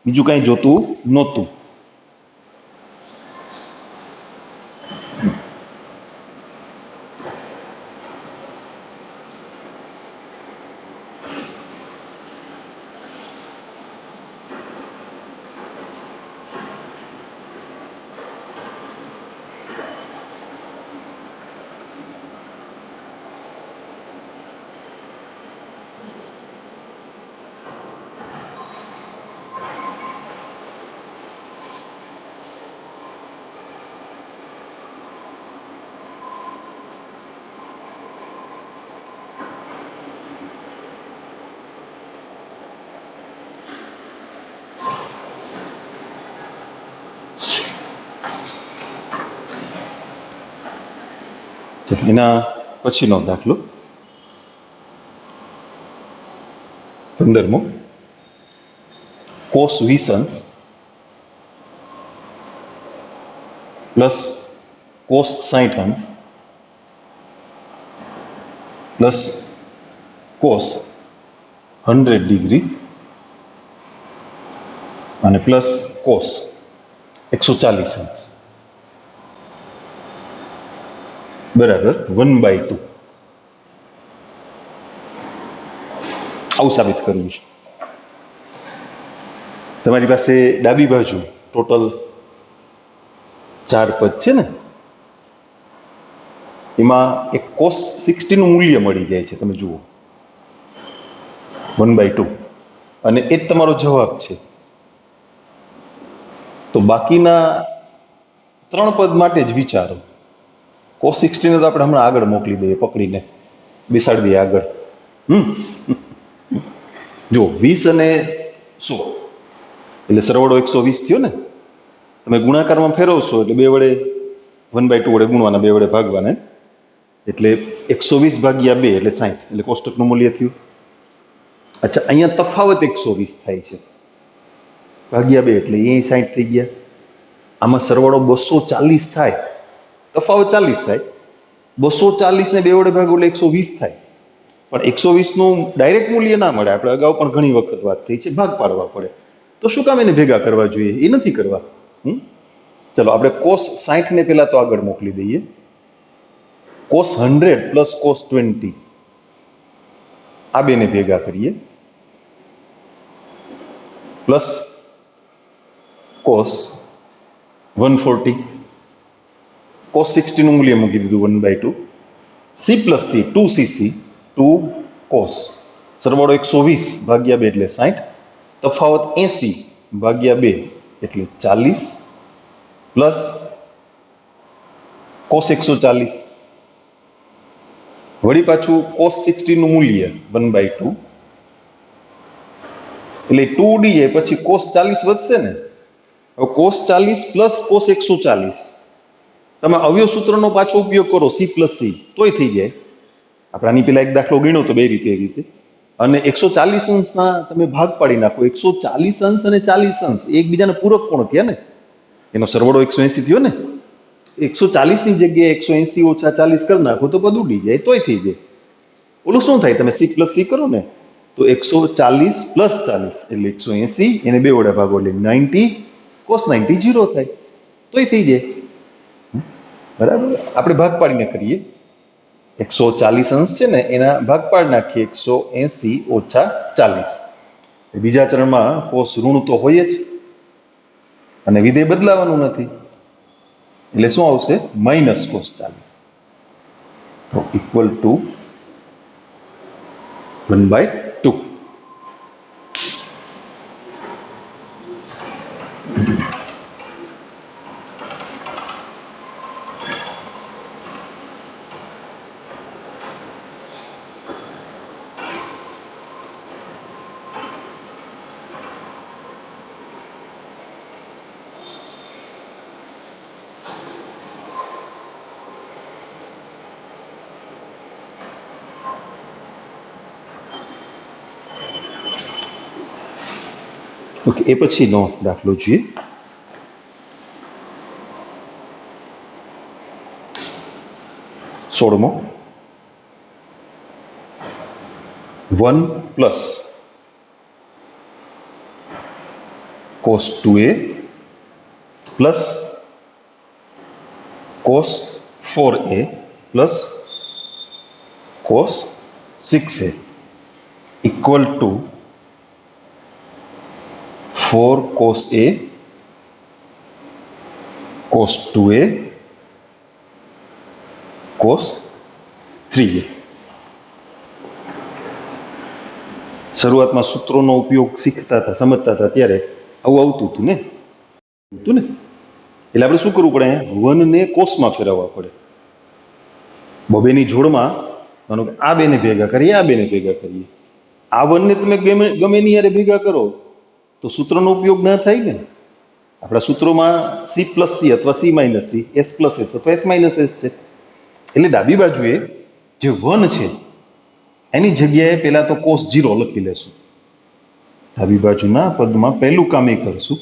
બીજું કાંઈ જોતું નહોતું. એના પછીનો દાખલો 15મો. cos 20 અંશ પ્લસ કોસ 60 અંશ પ્લસ કોસ 100 ડિગ્રી અને પ્લસ કોસ 140 અંશ બરાબર 1/2. આવું સાબિત કરવું છે. તમારી પાસે ડાબી બાજુ ટોટલ 4 પદ છે ને, એમાં એક કોસ 60 નું મૂલ્ય મળી જાય છે. તમે જુઓ 1/2 અને એ જ તમારો જવાબ છે. તો બાકીના 3 પદ માટે જ વિચારો. કોસ 60 ને તો આપણે હમણાં આગળ મોકલી દઈએ, પકડીને બેસાડી દઈએ આગળ. જો 20 અને 100 એટલે સરવાળો 120 થયો ને. તમે ગુણાકારમાં ફેરવશો એટલે 2 વડે 1/2 વડે ગુણવાના, 2 વડે ભાગવાના, એટલે 120 ભાગ્યા 2 એટલે 60, એટલે કોષ્ટકનું મૂલ્ય થયું. અચ્છા, અહીંયા તફાવત 120 થાય છે ભાગ્યા 2 એટલે એ 60 થઈ ગયા. આમાં સરવાળો 240 થાય, તફાવત 40 થાય. 240 ને 2 વડે ભાગો એટલે 120 થાય. પણ 120 નું ડાયરેક્ટ મૂલ્ય ના મળે. આપણે અગાઉ પણ ઘણી વખત વાત થઈ છે, ભાગ પાડવા પડે. તો શું કામ એને ભેગા કરવા જોઈએ? એ નથી કરવા. ચલો આપણે કોસ 60 ને પેલા તો આગળ મોકલી દઈએ. કોસ 100 પ્લસ કોસ 20 આ બેને ભેગા કરીએ, પ્લસ કોસ 140, કોસ 60 નું મૂલ્ય મૂકી દીધું 1/2, C plus C 2cc 2 cos, સરવાળો 120 ભાગ્યા 2 એટલે 60, તફાવત 80 ભાગ્યા 2 એટલે 40, પ્લસ કોસ 140, વળી પાછું કોસ 60 નું મૂલ્ય 1/2 એટલે 2d પછી કોસ 40 વધશે ને. હવે કોસ 40 પ્લસ કોસ 140 તમે અવયવ સૂત્રનો પાછો ઉપયોગ કરો, સી પ્લસ સી, તોય થઈ જાય. આપણે આની પેલા એક દાખલો ગણ્યો તો 2 રીતે, એ રીતે. અને 140 અંશના તમે ભાગ પાડી નાખો. 140 અંશ અને 40 અંશ એકબીજાને પૂરક કોણ થયા ને, એનો સરવાળો 180 થયો ને. 140 ની જગ્યાએ 180 ઓછા 40 કરી નાખો તો પદ ઉડી જાય, તોય થઈ જાય. ઓલું શું થાય? તમે સી પ્લસ સી કરો ને તો 140 પ્લસ 40 એટલે 180, એને 2 વડે ભાગો એટલે 90, કોસ 90 0 થાય, તોય થઈ જાય. બરાબર. આપણે ભાગ પાડીને કરીએ. 140 અંશ છે ને એના ભાગ પાડી નાખીએ 180 ઓછા 40. બીજા ચરણમાં કોસ ઋણ તો હોય જ અને વિધેય બદલાવાનું નથી, એટલે શું આવશે? Minus cos 40. તો ઇક્વલ ટુ 1/2. ઓકે, એ પછીનો દાખલો જોઈએ. સોળમો. 1 plus cos 2a plus cos 4a plus cos 6a equal to 4 cos a cos 2a cos 3a. શરૂઆતમાં સૂત્રોનો ઉપયોગ શીખતા હતા, સમજતા હતા, ત્યારે આવું આવતું હતું ને. એટલે આપણે શું કરવું પડે? 1 ને કોસમાં ફેરવવા પડે. બબેની જોડમાં માનો કે આ બેને ભેગા કરીએ, આ બેને ભેગા કરીએ. આ 1 ને તમે ગમે ની યારે ભેગા કરો તો સૂત્રનો ઉપયોગ ના થાય ને. આપણા સૂત્રોમાં સી પ્લસ સી અથવા C minus C, S plus S અથવા એસ માઇનસ એસ છે. એટલે ડાબી બાજુએ જે 1 છે એની જગ્યાએ પહેલા તો કોસ 0 લખી લેશું. ડાબી બાજુના પદમાં પહેલું કામ એ કરશું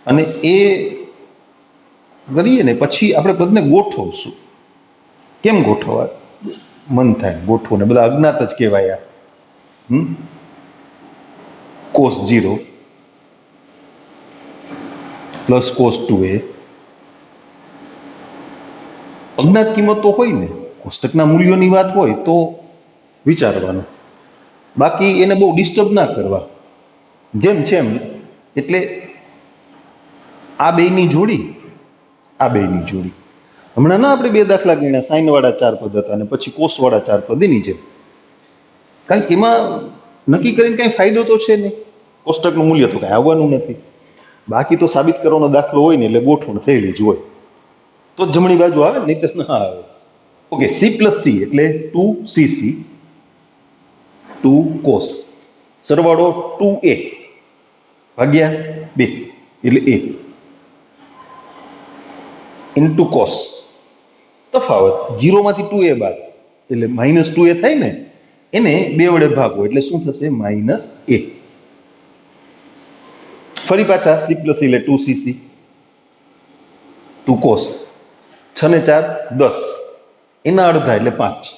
અને એ કરીએ ને પછી આપણે પદને ગોઠવશું. કેમ ગોઠવવા મન થાય ગોઠવું ને બધા અજ્ઞાત જ કહેવાય. cos 0 પ્લસ cos 2a અજ્ઞાત કિંમતો હોય ને, કોષ્ટકના મૂલ્યોની વાત હોય તો વિચારવાનું, બાકી એને બહુ ડિસ્ટર્બ ના કરવા, જેમ છે એમ. એટલે આ બેયની જોડી, આ બેયની જોડી. હમણાં ના આપણે 2 દાખલા ગણ્યા, સાઈન વાળા 4 પદ હતા અને પછી કોસ વાળા 4 પદ એની જેમ. કારણ કે એમાં નક્કી કરીને કઈ ફાયદો તો છે નહીં, કોષ્ટકનું મૂલ્ય તો કઈ આવવાનું નથી. બાકી તો સાબિત કરવાનો દાખલો હોય ને એટલે ગોઠવણ થયેલી જ હોય, તો જ જમણી બાજુ આવે, નહીં તો ના આવે. ઓકે, સી પ્લસ સી એટલે 2cc 2 કોસ સરવાળો 2a ભાગ્યા 2 એટલે a ઇન્ટુ કોસ. તફાવત 0 માંથી 2a બાદ એટલે -2a થાય ને, એને 2 વડે ભાગો એટલે શું થશે? -a. ફરી પાછા સી પ્લસ એટલે 2cc 2 કોસ 6 ને 4 10 એના અડધા એટલે 5.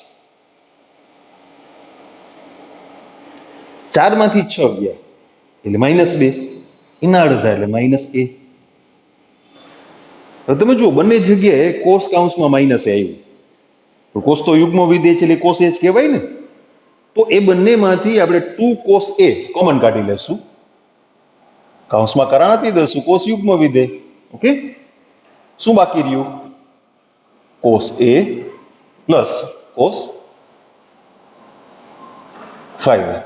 4 માંથી 6 ગયા એટલે -2 એના અડધા એટલે -a. હવે તમે જુઓ બંને જગ્યાએ કોસ કાઉન્સમાં માઇનસ આવ્યું, તો કોસ તો યુગ્મ વિધેય છે એટલે કોસ એ જ કહેવાય ને. તો એ બંનેમાંથી આપણે 2 cos a કોમન કાઢી લેશું, કાઉન્સમાં કારણ આપી દઈશું કોસ યુગ્મ વિધેય. ઓકે, શું બાકી રહ્યું? cos a plus cos 5.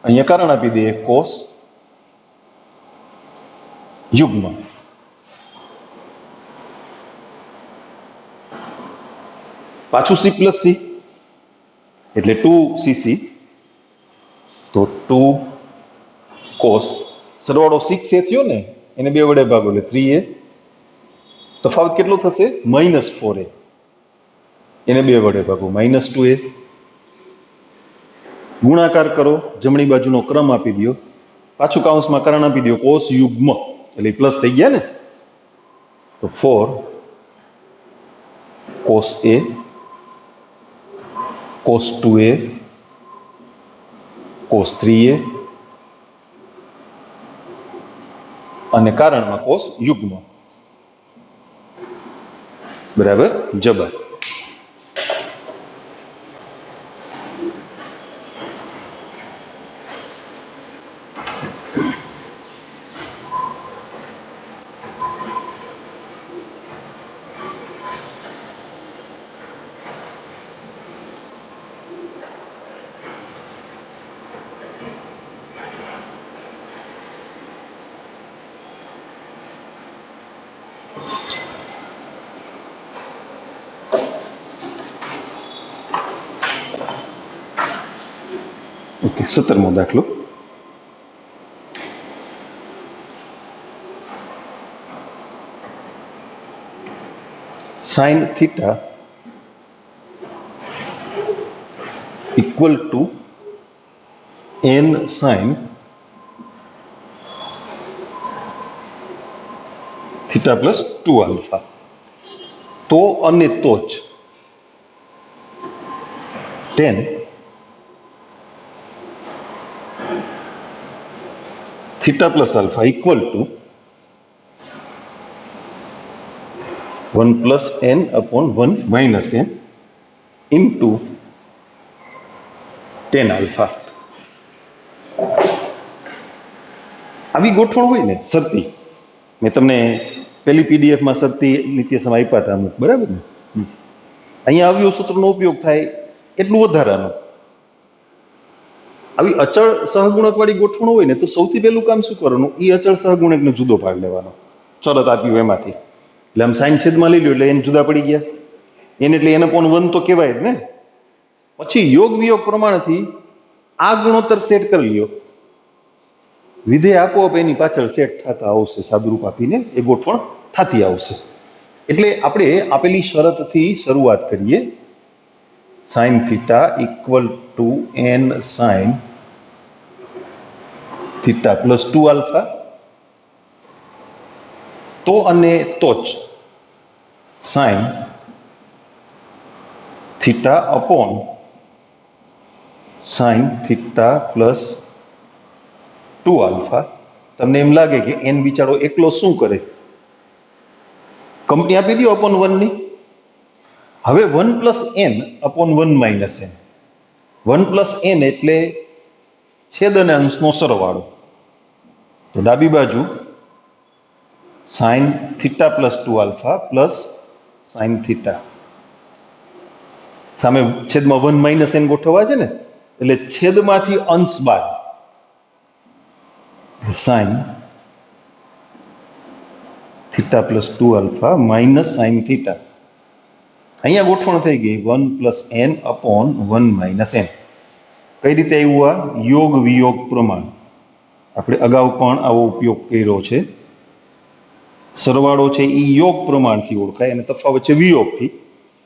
અહીંયા કારણ આપી દઈએ cos યુગ્મ. પાછું સી પ્લસ સી એટલે 2cc તો 2 cos સરવાળો 6a થયો ને, એને 2 વડે ભાગો એટલે 3a. તફાવત કેટલો થશે? -4a એને 2 વડે ભાગો -2a. ગુણાકાર કરો, જમણી બાજુનો ક્રમ આપી દો, પાછું કાઉન્સમાં કારણ આપી દો કોસ યુગ્મ એટલે પ્લસ થઈ ગયા ને. તો 4 cos a cos 2a cos 3a અને કારણમાં કોસ યુગ્મ. બરાબર, જબર. ઓકે, 17મો દાખલો. sin theta equal to n sin theta plus 2 alpha. તો અને તો જ tan theta plus alpha equal to 1 plus n upon 1 minus n into tan alpha. આવી ગોઠવણ હોય ને શરતી, મેં તમને પેલી પીડીએફમાં શરતી નિત્યસમ આપ્યા હતા અમુક, બરાબર ને? અહીંયા આવ્યો સૂત્રનો ઉપયોગ થાય એટલું વધારાનું. આવી અચળ સહગુણક વાળી ગોઠવણ હોય ને તો સૌથી પહેલું કામ શું કરવાનું? એ અચળ સહગુણકનો જુદો ભાગ લેવાનો, શરત આપ્યું એમાંથી. એટલે આમ સાઈન છેદમાં લઈ લો એટલે એને જુદા પડી ગયા, એને એટલે એને પણ 1 તો કહેવાય જ ને. પછી યોગ વિયોગ પ્રમાણથી આ ગુણોત્તર સેટ કરી લ્યો, વિધેય આપોઆપ એની પાછળ સેટ થતા આવશે, સાદુરૂપ આપીને એ ગોઠવણ થતી આવશે. એટલે આપણે આપેલી શરતથી શરૂઆત કરીએ. sin theta equal to n sin theta plus 2 alpha તો અને તો જ sine theta upon sine theta plus 2 alpha. તમને એમ લાગે કે એન બિચારો એકલો શું કરે, કંપની આપી દો અપોન 1 ની. હવે 1 plus n upon 1 minus n. 1 plus n એટલે છેદ અને અંશનો સરવાળો. તો ડાબી બાજુ sine theta plus 2 alpha plus sine theta, સામે છેદમાં 1 માઇનસ એન ગોઠવવા છે ને, એટલે છેદમાંથી અંશ બાદ sine theta plus 2 alpha minus sine theta. અહીંયા ગોઠવણ થઈ ગઈ 1 plus n upon 1 minus n. કઈ રીતે આવ્યું? આ યોગ વિયોગ પ્રમાણ. આપણે અગાઉ પણ આવો ઉપયોગ કર્યો છે. સરવાળો છે એ યોગ પ્રમાણથી ઓળખાય અને તફાવત છે વિયોગથી.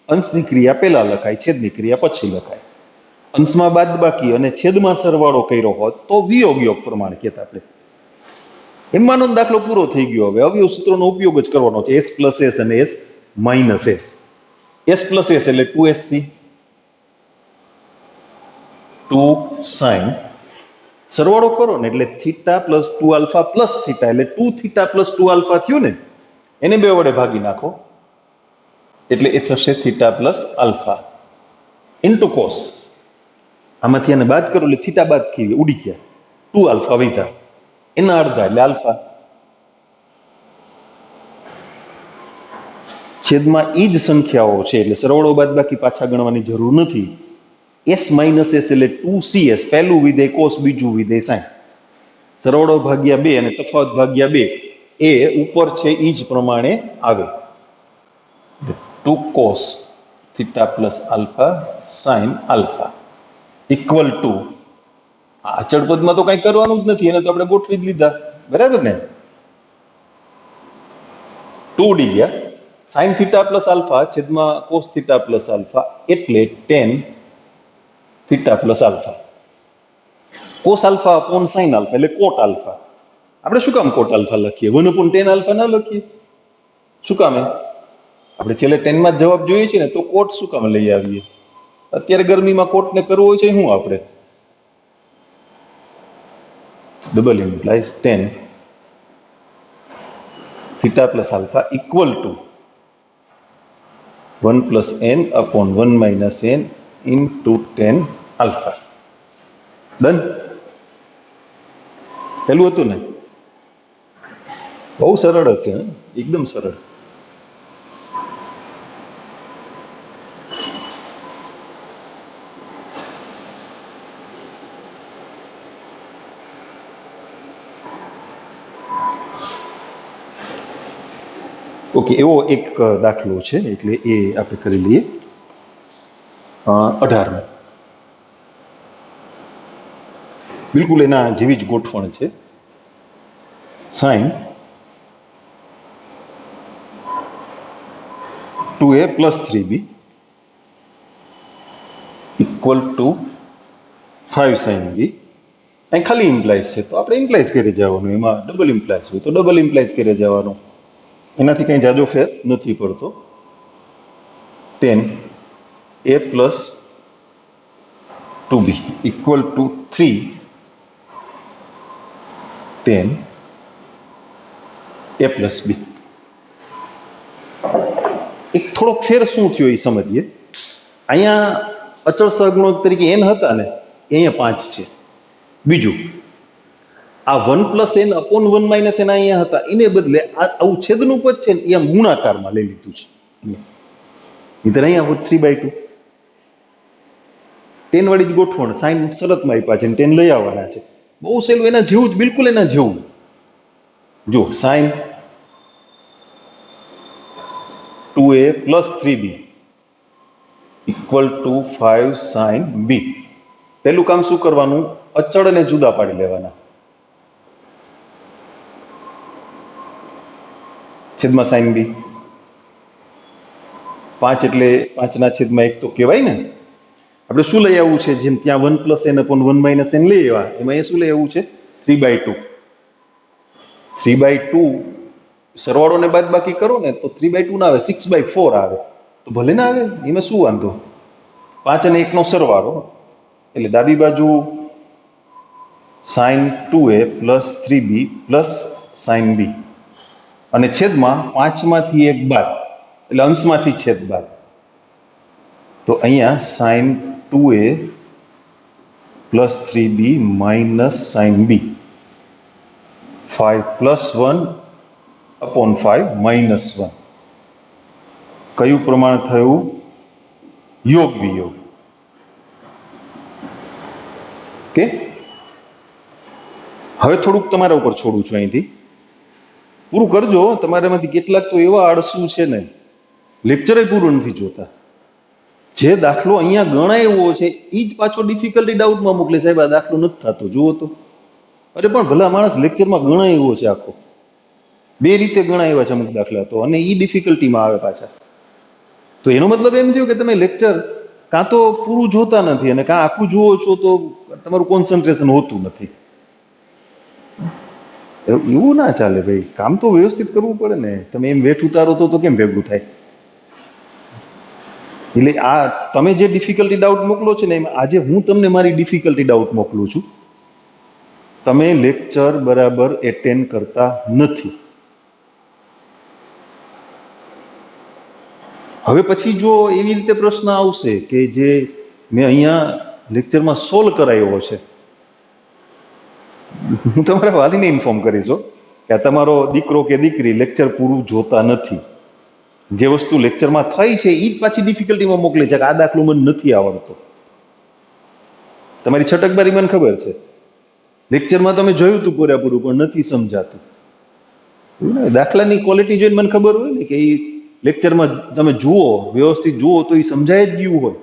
અંશની ક્રિયા પહેલા લખાય, છેદની ક્રિયા પછી લખાય. અંશમાં બાદબાકી અને છેદમાં સરવાળો કર્યો હોત તો વિયોગ યોગ પ્રમાણ કહેતા આપણે. એમાંનો દાખલો પૂરો થઈ ગયો. હવે અવયવ સૂત્રનો ઉપયોગ જ કરવાનો છે, એસ પ્લસ એસ અને S minus S. S plus S એટલે 2SC 2 સાઇન, સરવાળો કરો ને એટલે theta plus 2 alpha plus theta એટલે 2 થીટા પ્લસ 2 આલ્ફા થયું ને, એને બે વડે ભાગી નાખો એટલે એ થશે theta plus alpha into cos. આમાંથી એને બાદ કરો એટલે થીટા બાદ કરી ઉડી ગયા, 2 આલ્ફા વધ્યા, એના અડધા એટલે આલ્ફા. છેદમાં એ જ સંખ્યાઓ છે એટલે સરવાળો બાદ બાકી પાછા ગણવાની જરૂર નથી. એસ માઇનસ એસ એટલે 2CS, પહેલું વિધેય કોસ, બીજું વિધેય સાઇન. સરવાળો ભાગ્યા 2 અને તફાવત ભાગ્યા 2 એ ઉપર છે એ જ પ્રમાણે આવે. 2 cos theta plus alpha sine alpha equal two, અચળ પદમાં તો કઈ કરવાનું જ નથી, એને તો આપણે ગોઠવી જ લીધા, બરાબર ને. 2 ડી ગયા. સાઇન થીટા પ્લસ આલ્ફા છેદમાં કોસ થીટા પ્લસ આલ્ફા એટલે tan theta plus alpha. Cos alpha upon sine alpha એટલે કોટ આલ્ફા. આપણે શું કામ કોટ આલ્ફા લખીએ, 1 અપોન tan આલ્ફા ના લખીએ? શું કામ? આપણે છેલ્લે 10 માં જવાબ જોઈએ છે ને, તો કોટ શું કામ લઈ આવીએ? અત્યારે ગરમીમાં કોટને કરવો હોય છે શું આપણે? Double implies tan theta plus alpha equal to 1 plus n upon 1 minus n into tan alpha. Done? પેલું હતું ને? બહુ સરળ છે, એકદમ સરળ. ઓકે, એવો એક દાખલો છે એટલે એ આપણે કરી લઈએ. 18 બિલકુલ એના જેવી જ ગોઠવણ છે. Sine 2a plus 3b equal to 5 sine b. અહીં ખાલી ઇમ્પ્લાઇઝ છે તો આપણે ઇમ્પ્લાઇઝ કરી જવાનું, એમાં ડબલ ઇમ્પ્લાઇઝ હોય તો ડબલ ઇમ્પ્લાઇઝ કરી જવાનું, એનાથી કંઈ જાજો ફેર નથી પડતો. 10a plus 2b equal to 3 10a plus b. એક થોડોક ફેર શું થયો એ સમજીએ. અહીંયા અચળ સહગુણક તરીકે n હતા ને, એ અહીંયા 5 છે. બીજું આ 1 plus n upon 1 minus n અહીંયા હતા, એને બદલે આવું છેદનું પદ છે ને એ આમ ગુણાકારમાં લઈ લીધું છે. નહીંતર અહીંયા 3/2 10 વાળી જ ગોઠવણ, સાઈન શરતમાં આપ્યા છે, 10 લઈ આવવાના છે. બહુ સહેલું, એના જેવું જ, બિલકુલ એના જેવું. જો sine 2a plus 3b equal to 5 sine b. પહેલું કામ શું કરવાનું? અચળને જુદા પાડી લેવાના. છેદમાં સાઈન b 5 એટલે 5 ના છેદમાં 1 તો કહેવાય ને. આપણે શું લઈ આવવું છે? જેમ ત્યાં 1 plus n upon 1 minus n લઈ આવ્યા, એમાં એ શું લઈ આવવું છે? 3/2. 3/2 સરવાળો ને બાદ બાકી કરો ને તો 3/2 ના આવે, 6/4 આવે. તો ભલે ના આવે, એમાં શું વાંધો? 5 અને 1 નો સરવાળો, એટલે ડાબી બાજુ sin 2a plus 3b plus sin b, અને છેદમાં 5 માંથી 1 બાદ, એટલે અંશમાંથી છેદ બાદ. તો અહીંયા sin 2a plus 3b minus sin b, 5 plus 1 upon 5 minus 1. કયું પ્રમાણ થયું? યોગ વિયોગ. કે હવે થોડુંક તમારા ઉપર છોડું છું, અહીંથી પૂરું કરજો. તમારામાંથી કેટલાક તો એવા આળસુ છે ને, લેક્ચરે પૂરું નથી જોતા. જે દાખલો અહીંયા ગણાય છે એ જ પાછો ડિફિકલ્ટી ડાઉટમાં મોકલે, સાહેબ આ દાખલો નથી થતો, જુઓ તો. અરે પણ ભલા માણસ, લેક્ચરમાં ગણાય છે આખો, 2 રીતે ગણાવ્યા છે અમુક દાખલા તો, અને એ ડિફિકલ્ટીમાં આવે પાછા. તો એનો મતલબ એમ થયો કે તમે લેક્ચર કાં તો પૂરું જોતા નથી, અને કાં આખું જુઓ છો તો તમારું કોન્સન્ટ્રેશન હોતું નથી. એવું ના ચાલે ભાઈ, કામ તો વ્યવસ્થિત કરવું પડે ને. તમે એમ વેઠ ઉતારો તો કેમ ભેગું થાય? એટલે આ તમે જે ડિફિકલ્ટી ડાઉટ મોકલો છો ને, એમ આજે હું તમને મારી ડિફિકલ્ટી ડાઉટ મોકલું છું. તમે લેક્ચર બરાબર એટેન્ડ કરતા નથી. હવે પછી જો એવી રીતે પ્રશ્ન આવશે કે જે મેં અહીંયા લેક્ચરમાં સોલ્વ કરાયો છે, હું તમારા વાલીને ઇન્ફોર્મ કરીશ કે આ તમારો દીકરો કે દીકરી લેક્ચર પૂરું જોતા નથી. જે વસ્તુ લેક્ચરમાં થઈ છે એ જ પાછી ડિફિકલ્ટીમાં મોકલે છે કે આ દાખલો મને નથી આવડતો. તમારી છટકબારી મને ખબર છે, લેક્ચરમાં તમે જોયું હતું પૂરેપૂરું પણ નથી સમજાતું. દાખલાની ક્વોલિટી જોઈને મને ખબર હોય ને કે એ લેક્ચરમાં તમે જુઓ, વ્યવસ્થિત જુઓ તો એ સમજાય જ ગયું હોય.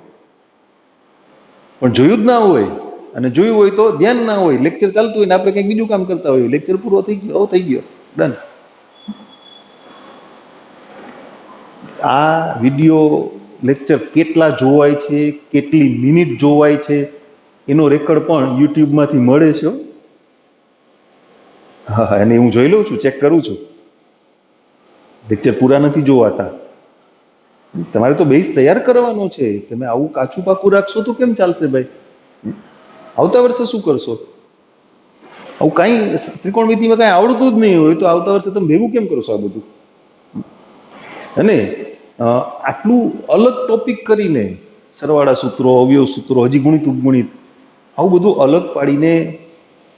પણ જોયું જ ના હોય, અને જોયું હોય તો ધ્યાન ના હોય, લેક્ચર ચાલતું હોય ને આપણે કંઈક બીજું કામ કરતા હોય, લેક્ચર પૂરો થઈ ગયો, થઈ ગયો, ડન. આ વિડીયો લેક્ચર કેટલા જોવાય છે, કેટલી મિનિટ જોવાય છે, એનો રેકોર્ડ પણ યુટ્યુબમાંથી મળે છે. હા, અને હું જોઈ લઉં છું, ચેક કરું છું. લેક્ચર પૂરા નથી જોવાતા. તમારે તો બેઝ તૈયાર કરવાનો છે. તમે આવું કાચું પાકું રાખશો તો કેમ ચાલશે ભાઈ? આવતા વર્ષે શું કરશો? આવું કાંઈ ત્રિકોણમિતિમાં કાંઈ આવડતું જ નહીં હોય તો આવતા વર્ષે તમે ભેગું કેમ કરશો આ બધું? અને આટલું અલગ ટોપિક કરીને, સરવાળા સૂત્રો, અવયવ સૂત્રો, હજી ગુણિત ઉપગુણિત, આવું બધું અલગ પાડીને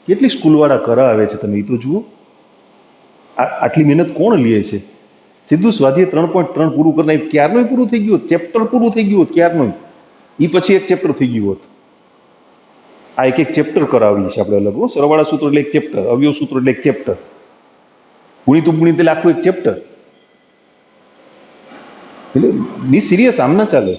કેટલી સ્કૂલવાળા કરાવે છે, તમે એ તો જુઓ. આટલી મહેનત કોણ લે છે? સીધું સ્વાધ્યાય 3.3 પૂરું કરી નાખ્યું, ક્યારનું પૂરું થઈ ગયું, ચેપ્ટર પૂરું થઈ ગયું ક્યારનું. એ પછી એક ચેપ્ટર થઈ ગયું હોત. આ એક ચેપ્ટર કરાવીએ છીએ આપણે અલગ. સરવાળા સૂત્રો એટલે એક ચેપ્ટર, અવયવ સૂત્રો એટલે એક ચેપ્ટર, ગુણિત ઉપગુણિત એટલે આખું એક ચેપ્ટર. એટલે બી સિરિયસ, આમ ના ચાલે.